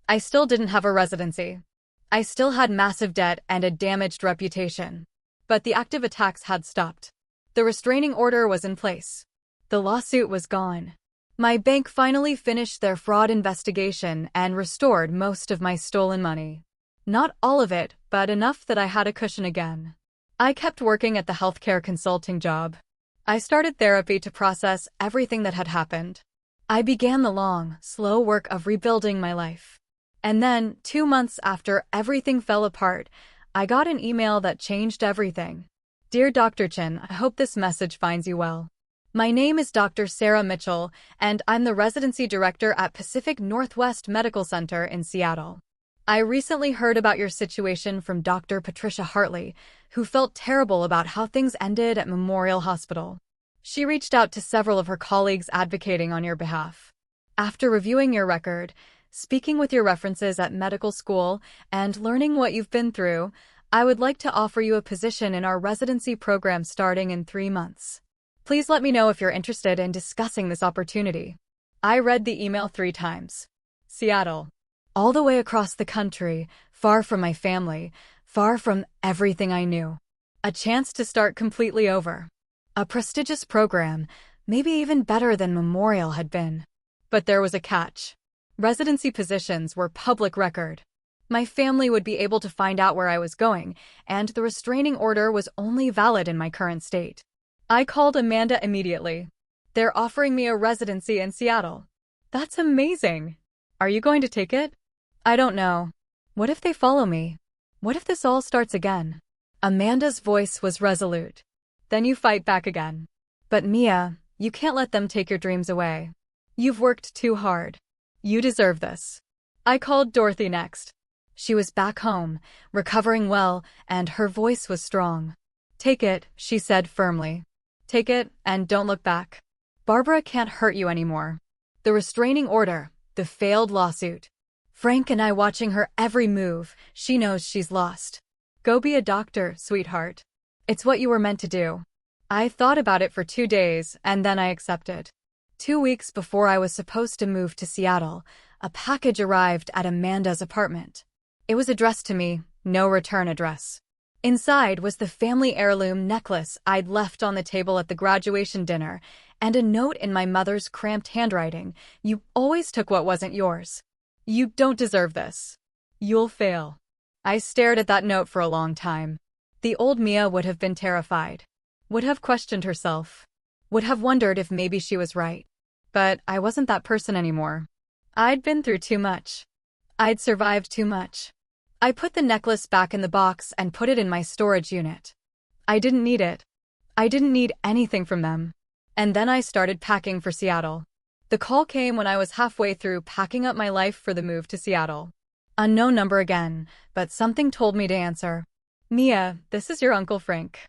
I still didn't have a residency. I still had massive debt and a damaged reputation. But the active attacks had stopped. The restraining order was in place. The lawsuit was gone. My bank finally finished their fraud investigation and restored most of my stolen money. Not all of it, but enough that I had a cushion again. I kept working at the healthcare consulting job. I started therapy to process everything that had happened. I began the long, slow work of rebuilding my life. And then, 2 months after everything fell apart, I got an email that changed everything. Dear Dr. Chin, I hope this message finds you well. My name is Dr. Sarah Mitchell, and I'm the residency director at Pacific Northwest Medical Center in Seattle. I recently heard about your situation from Dr. Patricia Hartley, who felt terrible about how things ended at Memorial Hospital. She reached out to several of her colleagues advocating on your behalf. After reviewing your record, speaking with your references at medical school, and learning what you've been through, I would like to offer you a position in our residency program starting in 3 months. Please let me know if you're interested in discussing this opportunity. I read the email 3 times. Seattle. All the way across the country, far from my family, far from everything I knew. A chance to start completely over. A prestigious program, maybe even better than Memorial had been. But there was a catch. Residency positions were public record. My family would be able to find out where I was going, and the restraining order was only valid in my current state. I called Amanda immediately. They're offering me a residency in Seattle. That's amazing. Are you going to take it? I don't know. What if they follow me? What if this all starts again? Amanda's voice was resolute. Then you fight back again. But Mia, you can't let them take your dreams away. You've worked too hard. You deserve this. I called Dorothy next. She was back home, recovering well, and her voice was strong. Take it, she said firmly. Take it, and don't look back. Barbara can't hurt you anymore. The restraining order, the failed lawsuit. Frank and I watching her every move, she knows she's lost. Go be a doctor, sweetheart. It's what you were meant to do. I thought about it for 2 days, and then I accepted. 2 weeks before I was supposed to move to Seattle, a package arrived at Amanda's apartment. It was addressed to me, no return address. Inside was the family heirloom necklace I'd left on the table at the graduation dinner, and a note in my mother's cramped handwriting. You always took what wasn't yours. You don't deserve this. You'll fail. I stared at that note for a long time. The old Mia would have been terrified. Would have questioned herself. Would have wondered if maybe she was right. But I wasn't that person anymore. I'd been through too much. I'd survived too much. I put the necklace back in the box and put it in my storage unit. I didn't need it. I didn't need anything from them. And then I started packing for Seattle. The call came when I was halfway through packing up my life for the move to Seattle. Unknown number again, but something told me to answer. Mia, this is your Uncle Frank.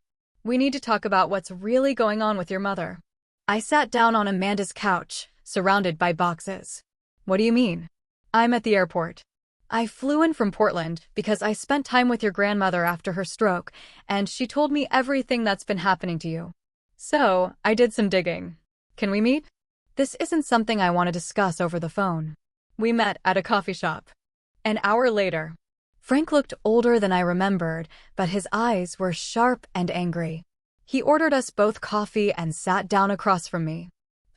We need to talk about what's really going on with your mother. I sat down on Amanda's couch, surrounded by boxes. What do you mean? I'm at the airport. I flew in from Portland because I spent time with your grandmother after her stroke, and she told me everything that's been happening to you. So, I did some digging. Can we meet? This isn't something I want to discuss over the phone. We met at a coffee shop. An hour later. Frank looked older than I remembered, but his eyes were sharp and angry. He ordered us both coffee and sat down across from me.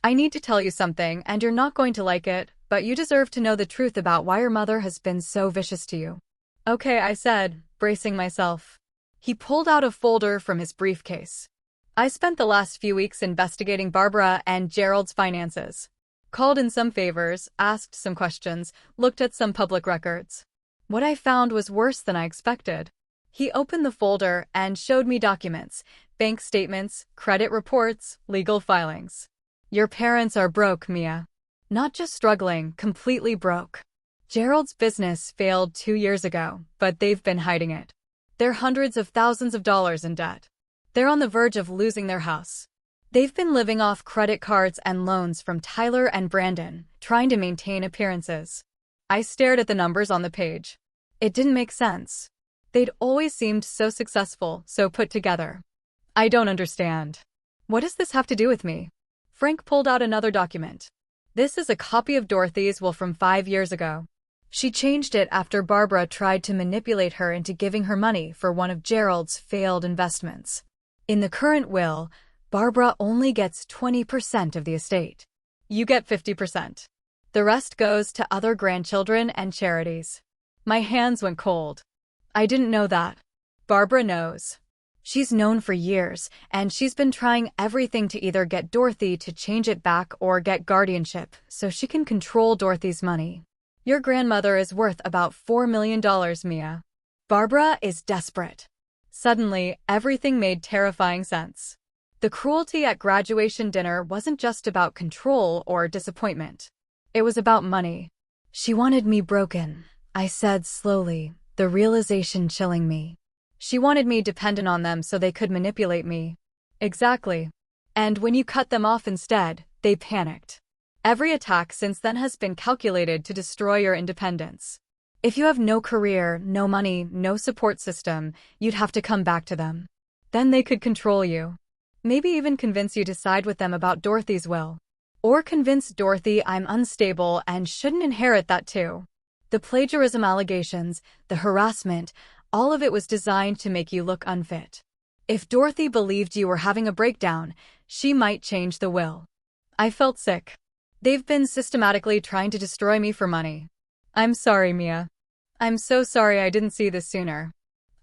I need to tell you something, and you're not going to like it, but you deserve to know the truth about why your mother has been so vicious to you. Okay, I said, bracing myself. He pulled out a folder from his briefcase. I spent the last few weeks investigating Barbara and Gerald's finances. Called in some favors, asked some questions, looked at some public records. What I found was worse than I expected. He opened the folder and showed me documents, bank statements, credit reports, legal filings. Your parents are broke, Mia. Not just struggling, completely broke. Gerald's business failed 2 years ago, but they've been hiding it. They're hundreds of thousands of dollars in debt. They're on the verge of losing their house. They've been living off credit cards and loans from Tyler and Brandon, trying to maintain appearances. I stared at the numbers on the page. It didn't make sense. They'd always seemed so successful, so put together. I don't understand. What does this have to do with me? Frank pulled out another document. This is a copy of Dorothy's will from 5 years ago. She changed it after Barbara tried to manipulate her into giving her money for one of Gerald's failed investments. In the current will, Barbara only gets 20% of the estate. You get 50%. The rest goes to other grandchildren and charities. My hands went cold. I didn't know that. Barbara knows. She's known for years, and she's been trying everything to either get Dorothy to change it back or get guardianship so she can control Dorothy's money. Your grandmother is worth about $4 million, Mia. Barbara is desperate. Suddenly, everything made terrifying sense. The cruelty at graduation dinner wasn't just about control or disappointment. It was about money. She wanted me broken, I said slowly, the realization chilling me. She wanted me dependent on them so they could manipulate me. Exactly. And when you cut them off instead, they panicked. Every attack since then has been calculated to destroy your independence. If you have no career, no money, no support system, you'd have to come back to them. Then they could control you. Maybe even convince you to side with them about Dorothy's will. Or convince Dorothy I'm unstable and shouldn't inherit that too. The plagiarism allegations, the harassment, all of it was designed to make you look unfit. If Dorothy believed you were having a breakdown, she might change the will. I felt sick. They've been systematically trying to destroy me for money. I'm sorry, Mia. I'm so sorry I didn't see this sooner.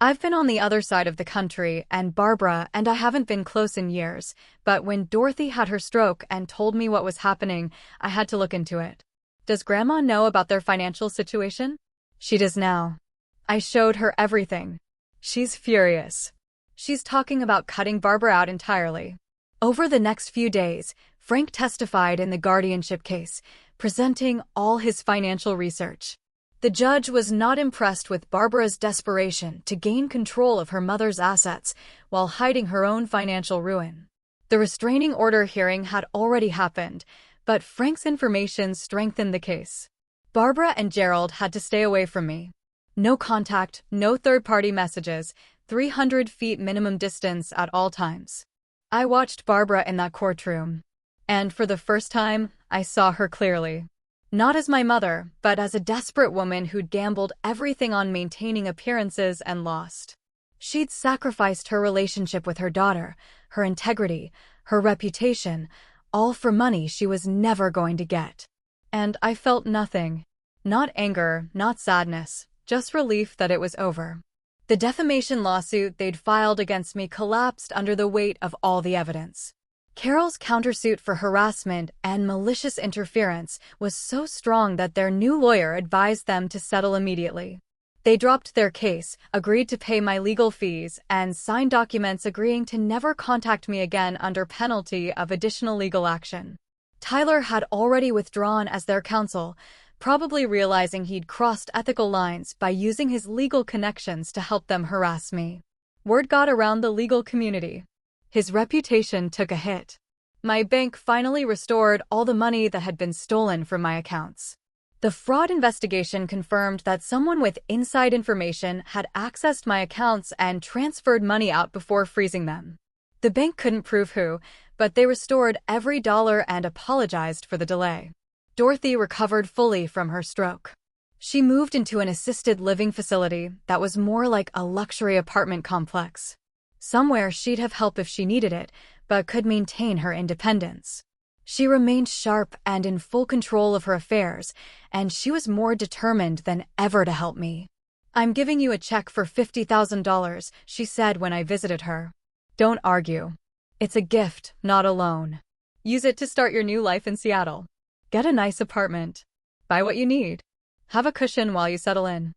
I've been on the other side of the country, and Barbara and I haven't been close in years, but when Dorothy had her stroke and told me what was happening, I had to look into it. Does Grandma know about their financial situation? She does now. I showed her everything. She's furious. She's talking about cutting Barbara out entirely. Over the next few days, Frank testified in the guardianship case, presenting all his financial research. The judge was not impressed with Barbara's desperation to gain control of her mother's assets while hiding her own financial ruin. The restraining order hearing had already happened, but Frank's information strengthened the case. Barbara and Gerald had to stay away from me. No contact, no third-party messages, 300 feet minimum distance at all times. I watched Barbara in that courtroom, and for the first time, I saw her clearly. Not as my mother, but as a desperate woman who'd gambled everything on maintaining appearances and lost. She'd sacrificed her relationship with her daughter, her integrity, her reputation, all for money she was never going to get. And I felt nothing. Not anger, not sadness, just relief that it was over. The defamation lawsuit they'd filed against me collapsed under the weight of all the evidence. Carol's countersuit for harassment and malicious interference was so strong that their new lawyer advised them to settle immediately. They dropped their case, agreed to pay my legal fees, and signed documents agreeing to never contact me again under penalty of additional legal action. Tyler had already withdrawn as their counsel, probably realizing he'd crossed ethical lines by using his legal connections to help them harass me. Word got around the legal community. His reputation took a hit. My bank finally restored all the money that had been stolen from my accounts. The fraud investigation confirmed that someone with inside information had accessed my accounts and transferred money out before freezing them. The bank couldn't prove who, but they restored every dollar and apologized for the delay. Dorothy recovered fully from her stroke. She moved into an assisted living facility that was more like a luxury apartment complex. Somewhere she'd have help if she needed it, but could maintain her independence. She remained sharp and in full control of her affairs, and she was more determined than ever to help me. "I'm giving you a check for $50,000, she said when I visited her. "Don't argue. It's a gift, not a loan. Use it to start your new life in Seattle. Get a nice apartment. Buy what you need. Have a cushion while you settle in."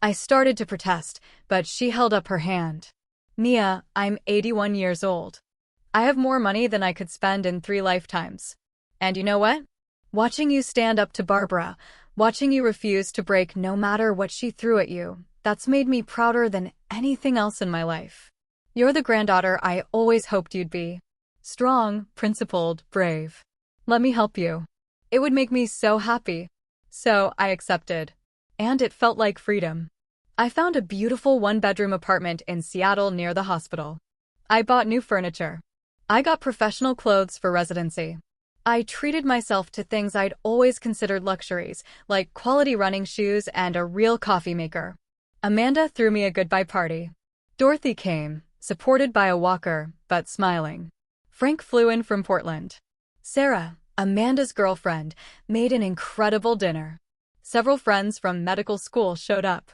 I started to protest, but she held up her hand. "Mia, I'm 81 years old. I have more money than I could spend in 3 lifetimes. And you know what? Watching you stand up to Barbara, watching you refuse to break no matter what she threw at you, that's made me prouder than anything else in my life. You're the granddaughter I always hoped you'd be. Strong, principled, brave. Let me help you. It would make me so happy." So I accepted. And it felt like freedom. I found a beautiful 1-bedroom apartment in Seattle near the hospital. I bought new furniture. I got professional clothes for residency. I treated myself to things I'd always considered luxuries, like quality running shoes and a real coffee maker. Amanda threw me a goodbye party. Dorothy came, supported by a walker, but smiling. Frank flew in from Portland. Sarah, Amanda's girlfriend, made an incredible dinner. Several friends from medical school showed up.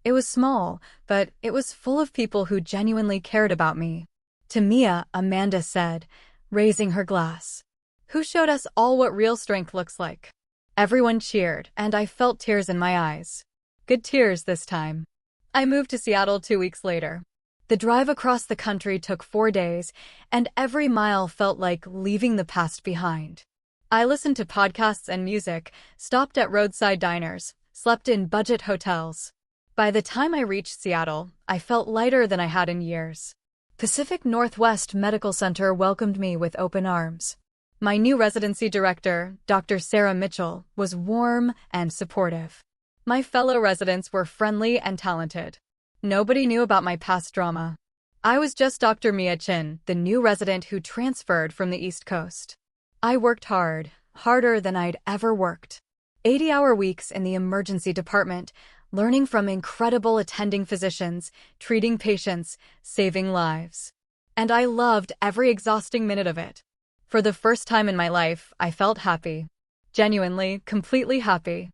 It was small, but it was full of people who genuinely cared about me. To Mia, Amanda said, raising her glass, "Who showed us all what real strength looks like?" Everyone cheered, and I felt tears in my eyes. Good tears this time. I moved to Seattle 2 weeks later. The drive across the country took 4 days, and every mile felt like leaving the past behind. I listened to podcasts and music, stopped at roadside diners, slept in budget hotels. By the time I reached Seattle, I felt lighter than I had in years. Pacific Northwest Medical Center welcomed me with open arms. My new residency director, Dr. Sarah Mitchell, was warm and supportive. My fellow residents were friendly and talented. Nobody knew about my past drama. I was just Dr. Mia Chin, the new resident who transferred from the East Coast. I worked hard, harder than I'd ever worked. 80-hour weeks in the emergency department, learning from incredible attending physicians, treating patients, saving lives. And I loved every exhausting minute of it. For the first time in my life, I felt happy. Genuinely, completely happy.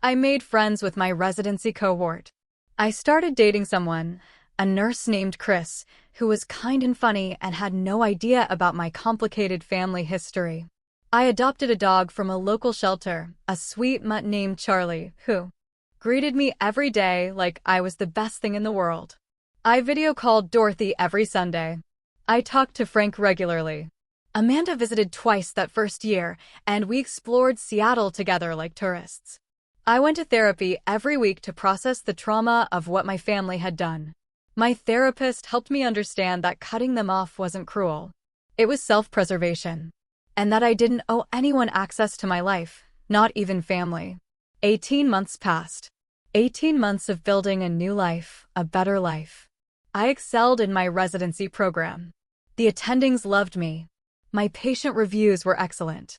I made friends with my residency cohort. I started dating someone, a nurse named Chris, who was kind and funny and had no idea about my complicated family history. I adopted a dog from a local shelter, a sweet mutt named Charlie, who greeted me every day like I was the best thing in the world. I video called Dorothy every Sunday. I talked to Frank regularly. Amanda visited twice that first year, and we explored Seattle together like tourists. I went to therapy every week to process the trauma of what my family had done. My therapist helped me understand that cutting them off wasn't cruel. It was self-preservation. And that I didn't owe anyone access to my life, not even family. 18 months passed. 18 months of building a new life, a better life. I excelled in my residency program. The attendings loved me. My patient reviews were excellent.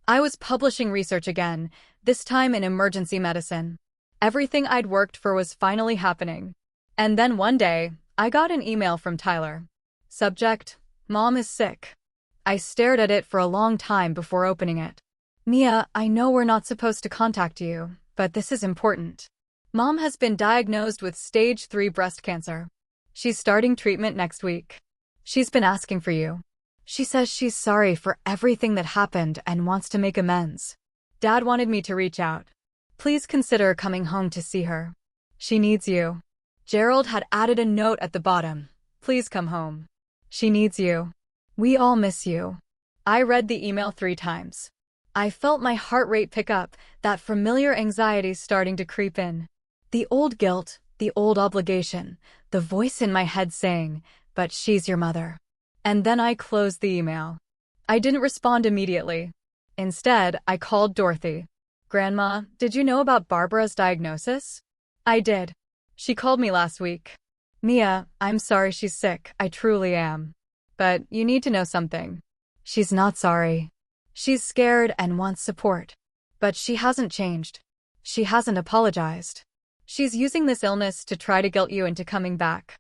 I was publishing research again, this time in emergency medicine. Everything I'd worked for was finally happening. And then one day, I got an email from Tyler. Subject: Mom is sick. I stared at it for a long time before opening it. Mia, I know we're not supposed to contact you, but this is important. Mom has been diagnosed with stage 3 breast cancer. She's starting treatment next week. She's been asking for you. She says she's sorry for everything that happened and wants to make amends. Dad wanted me to reach out. Please consider coming home to see her. She needs you. Gerald had added a note at the bottom. Please come home. She needs you. We all miss you. I read the email 3 times. I felt my heart rate pick up, that familiar anxiety starting to creep in. The old guilt, the old obligation, the voice in my head saying, "But she's your mother." And then I closed the email. I didn't respond immediately. Instead, I called Dorothy. "Grandma, did you know about Barbara's diagnosis?" "I did. She called me last week." "Mia, I'm sorry she's sick, I truly am. But you need to know something. She's not sorry. She's scared and wants support. But she hasn't changed. She hasn't apologized. She's using this illness to try to guilt you into coming back."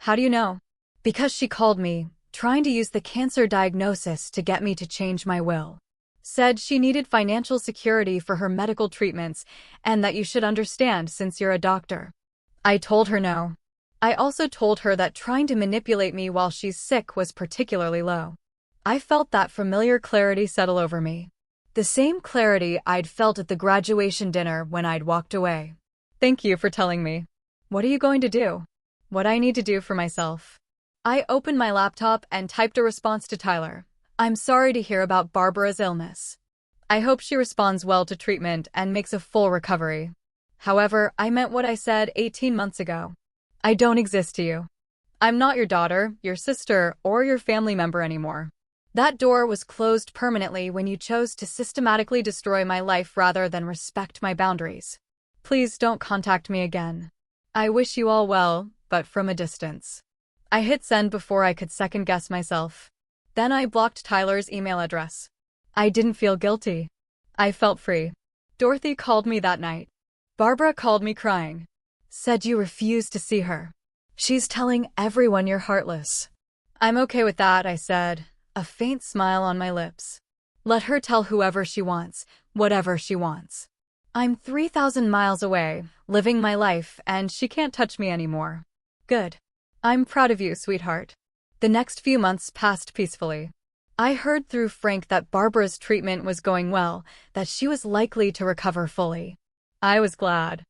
"How do you know?" "Because she called me, trying to use the cancer diagnosis to get me to change my will. Said she needed financial security for her medical treatments and that you should understand since you're a doctor." I told her no. I also told her that trying to manipulate me while she's sick was particularly low. I felt that familiar clarity settle over me. The same clarity I'd felt at the graduation dinner when I'd walked away. "Thank you for telling me. What are you going to do?" "What I need to do for myself." I opened my laptop and typed a response to Tyler. "I'm sorry to hear about Barbara's illness. I hope she responds well to treatment and makes a full recovery. However, I meant what I said 18 months ago. I don't exist to you. I'm not your daughter, your sister, or your family member anymore. That door was closed permanently when you chose to systematically destroy my life rather than respect my boundaries. Please don't contact me again. I wish you all well, but from a distance." I hit send before I could second-guess myself. Then I blocked Tyler's email address. I didn't feel guilty. I felt free. Dorothy called me that night. Barbara called me crying. Said you refused to see her. "She's telling everyone you're heartless." "I'm okay with that," I said, a faint smile on my lips. "Let her tell whoever she wants, whatever she wants." I'm 3,000 miles away, living my life, and she can't touch me anymore. Good. I'm proud of you, sweetheart. The next few months passed peacefully. I heard through Frank that Barbara's treatment was going well, that she was likely to recover fully. I was glad.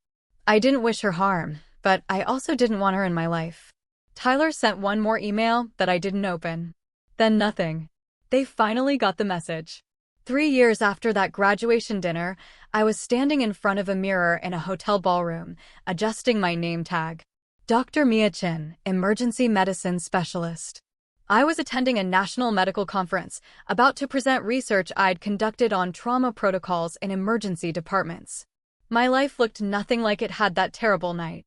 I didn't wish her harm, but I also didn't want her in my life. Tyler sent one more email that I didn't open. Then nothing. They finally got the message. 3 years after that graduation dinner, I was standing in front of a mirror in a hotel ballroom, adjusting my name tag. Dr. Mia Chin, emergency medicine specialist. I was attending a national medical conference, about to present research I'd conducted on trauma protocols in emergency departments. My life looked nothing like it had that terrible night.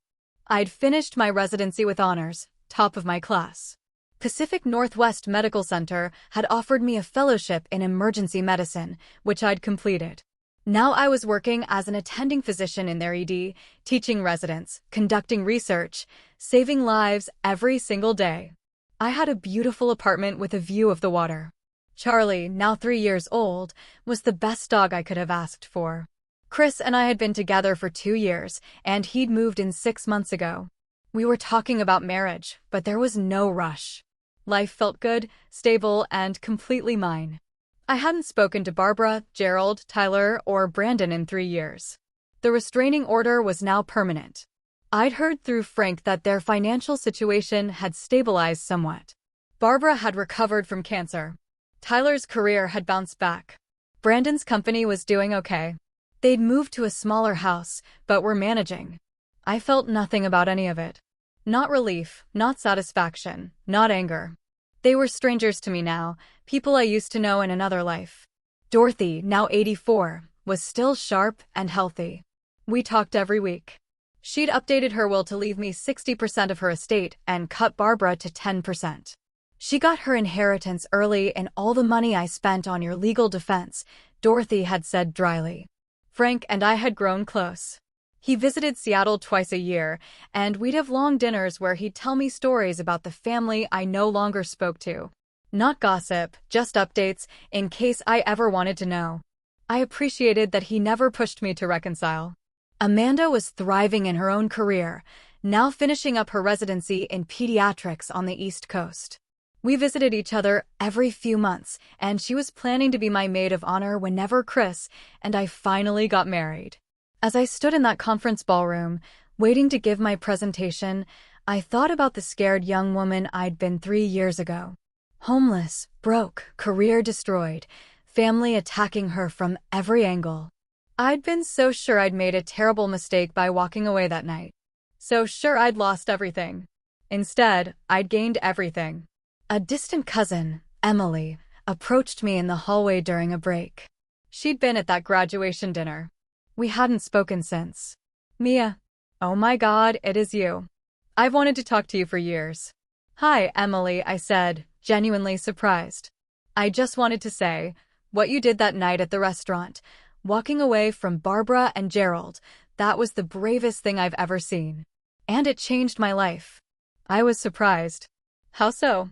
I'd finished my residency with honors, top of my class. Pacific Northwest Medical Center had offered me a fellowship in emergency medicine, which I'd completed. Now I was working as an attending physician in their ED, teaching residents, conducting research, saving lives every single day. I had a beautiful apartment with a view of the water. Charlie, now 3 years old, was the best dog I could have asked for. Chris and I had been together for 2 years, and he'd moved in 6 months ago. We were talking about marriage, but there was no rush. Life felt good, stable, and completely mine. I hadn't spoken to Barbara, Gerald, Tyler, or Brandon in 3 years. The restraining order was now permanent. I'd heard through Frank that their financial situation had stabilized somewhat. Barbara had recovered from cancer. Tyler's career had bounced back. Brandon's company was doing okay. They'd moved to a smaller house, but were managing. I felt nothing about any of it. Not relief, not satisfaction, not anger. They were strangers to me now, people I used to know in another life. Dorothy, now 84, was still sharp and healthy. We talked every week. She'd updated her will to leave me 60% of her estate and cut Barbara to 10%. She got her inheritance early and all the money I spent on your legal defense, Dorothy had said dryly. Frank and I had grown close. He visited Seattle twice a year, and we'd have long dinners where he'd tell me stories about the family I no longer spoke to. Not gossip, just updates, in case I ever wanted to know. I appreciated that he never pushed me to reconcile. Amanda was thriving in her own career, now finishing up her residency in pediatrics on the East Coast. We visited each other every few months, and she was planning to be my maid of honor whenever Chris and I finally got married. As I stood in that conference ballroom, waiting to give my presentation, I thought about the scared young woman I'd been 3 years ago. Homeless, broke, career destroyed, family attacking her from every angle. I'd been so sure I'd made a terrible mistake by walking away that night. So sure I'd lost everything. Instead, I'd gained everything. A distant cousin, Emily, approached me in the hallway during a break. She'd been at that graduation dinner. We hadn't spoken since. Mia. Oh my God, it is you. I've wanted to talk to you for years. Hi, Emily, I said, genuinely surprised. I just wanted to say, what you did that night at the restaurant, walking away from Barbara and Gerald, that was the bravest thing I've ever seen. And it changed my life. I was surprised. How so?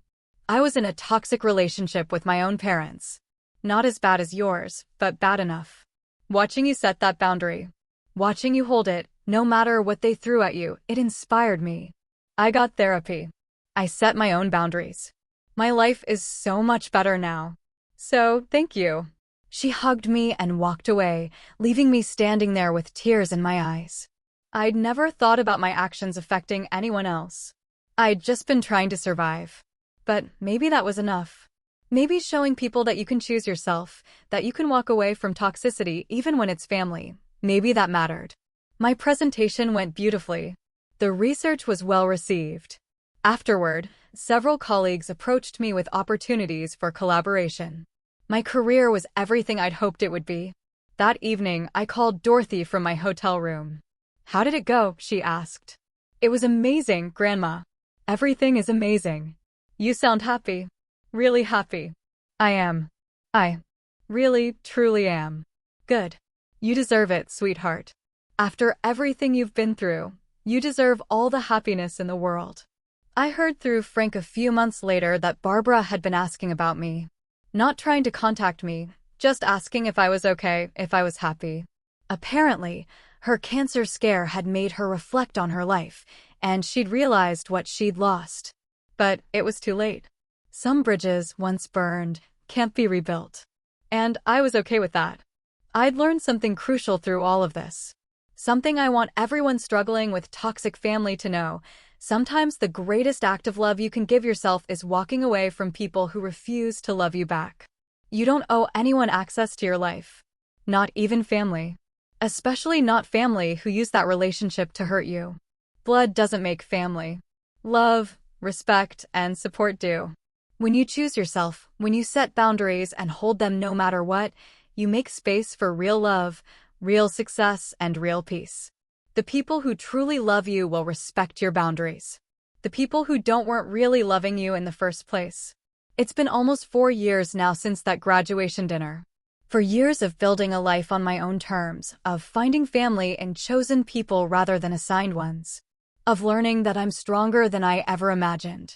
I was in a toxic relationship with my own parents. Not as bad as yours, but bad enough. Watching you set that boundary, watching you hold it, no matter what they threw at you, it inspired me. I got therapy. I set my own boundaries. My life is so much better now. So, thank you. She hugged me and walked away, leaving me standing there with tears in my eyes. I'd never thought about my actions affecting anyone else. I'd just been trying to survive. But maybe that was enough. Maybe showing people that you can choose yourself, that you can walk away from toxicity even when it's family, maybe that mattered. My presentation went beautifully. The research was well received. Afterward, several colleagues approached me with opportunities for collaboration. My career was everything I'd hoped it would be. That evening, I called Dorothy from my hotel room. How did it go? She asked. It was amazing, Grandma. Everything is amazing. You sound happy. Really happy. I am. I really, truly am. Good. You deserve it, sweetheart. After everything you've been through, you deserve all the happiness in the world. I heard through Frank a few months later that Barbara had been asking about me. Not trying to contact me, just asking if I was okay, if I was happy. Apparently, her cancer scare had made her reflect on her life, and she'd realized what she'd lost. But it was too late. Some bridges, once burned, can't be rebuilt. And I was okay with that. I'd learned something crucial through all of this. Something I want everyone struggling with toxic family to know. Sometimes the greatest act of love you can give yourself is walking away from people who refuse to love you back. You don't owe anyone access to your life. Not even family. Especially not family who use that relationship to hurt you. Blood doesn't make family. Love, respect, and support do. When you choose yourself, when you set boundaries and hold them no matter what, you make space for real love, real success, and real peace. The people who truly love you will respect your boundaries. The people who don't weren't really loving you in the first place. It's been almost 4 years now since that graduation dinner. For years of building a life on my own terms, of finding family in chosen people rather than assigned ones, of learning that I'm stronger than I ever imagined.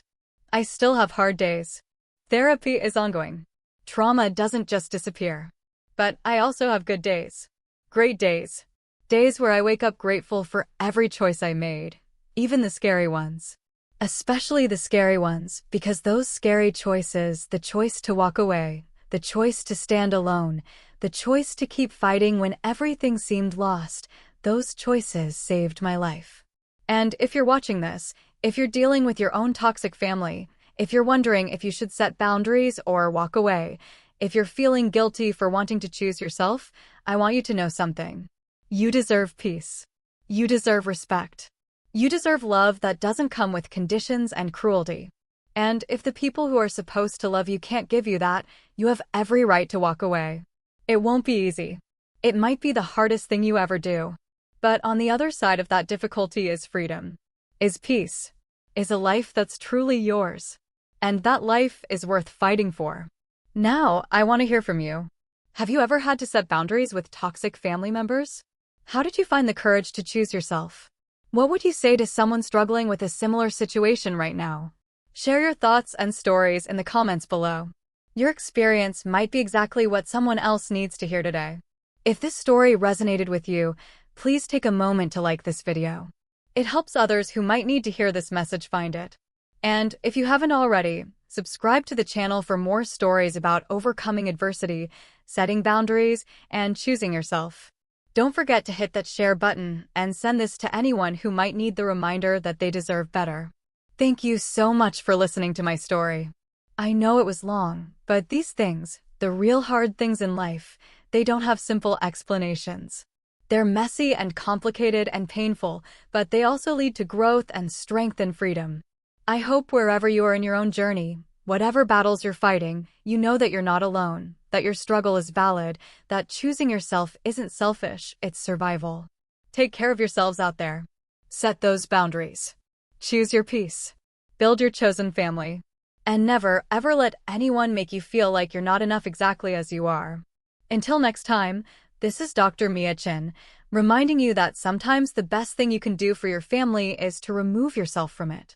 I still have hard days. Therapy is ongoing. Trauma doesn't just disappear. But I also have good days. Great days. Days where I wake up grateful for every choice I made, even the scary ones. Especially the scary ones, because those scary choices, the choice to walk away, the choice to stand alone, the choice to keep fighting when everything seemed lost, those choices saved my life. And if you're watching this, if you're dealing with your own toxic family, if you're wondering if you should set boundaries or walk away, if you're feeling guilty for wanting to choose yourself, I want you to know something. You deserve peace. You deserve respect. You deserve love that doesn't come with conditions and cruelty. And if the people who are supposed to love you can't give you that, you have every right to walk away. It won't be easy. It might be the hardest thing you ever do. But on the other side of that difficulty is freedom, is peace, is a life that's truly yours. And that life is worth fighting for. Now, I want to hear from you. Have you ever had to set boundaries with toxic family members? How did you find the courage to choose yourself? What would you say to someone struggling with a similar situation right now? Share your thoughts and stories in the comments below. Your experience might be exactly what someone else needs to hear today. If this story resonated with you, please take a moment to like this video. It helps others who might need to hear this message find it. And if you haven't already, subscribe to the channel for more stories about overcoming adversity, setting boundaries, and choosing yourself. Don't forget to hit that share button and send this to anyone who might need the reminder that they deserve better. Thank you so much for listening to my story. I know it was long, but these things, the real hard things in life, they don't have simple explanations. They're messy and complicated and painful, but they also lead to growth and strength and freedom. I hope wherever you are in your own journey, whatever battles you're fighting, you know that you're not alone, that your struggle is valid, that choosing yourself isn't selfish, it's survival. Take care of yourselves out there. Set those boundaries. Choose your peace. Build your chosen family. And never, ever let anyone make you feel like you're not enough exactly as you are. Until next time, this is Dr. Mia Chin, reminding you that sometimes the best thing you can do for your family is to remove yourself from it.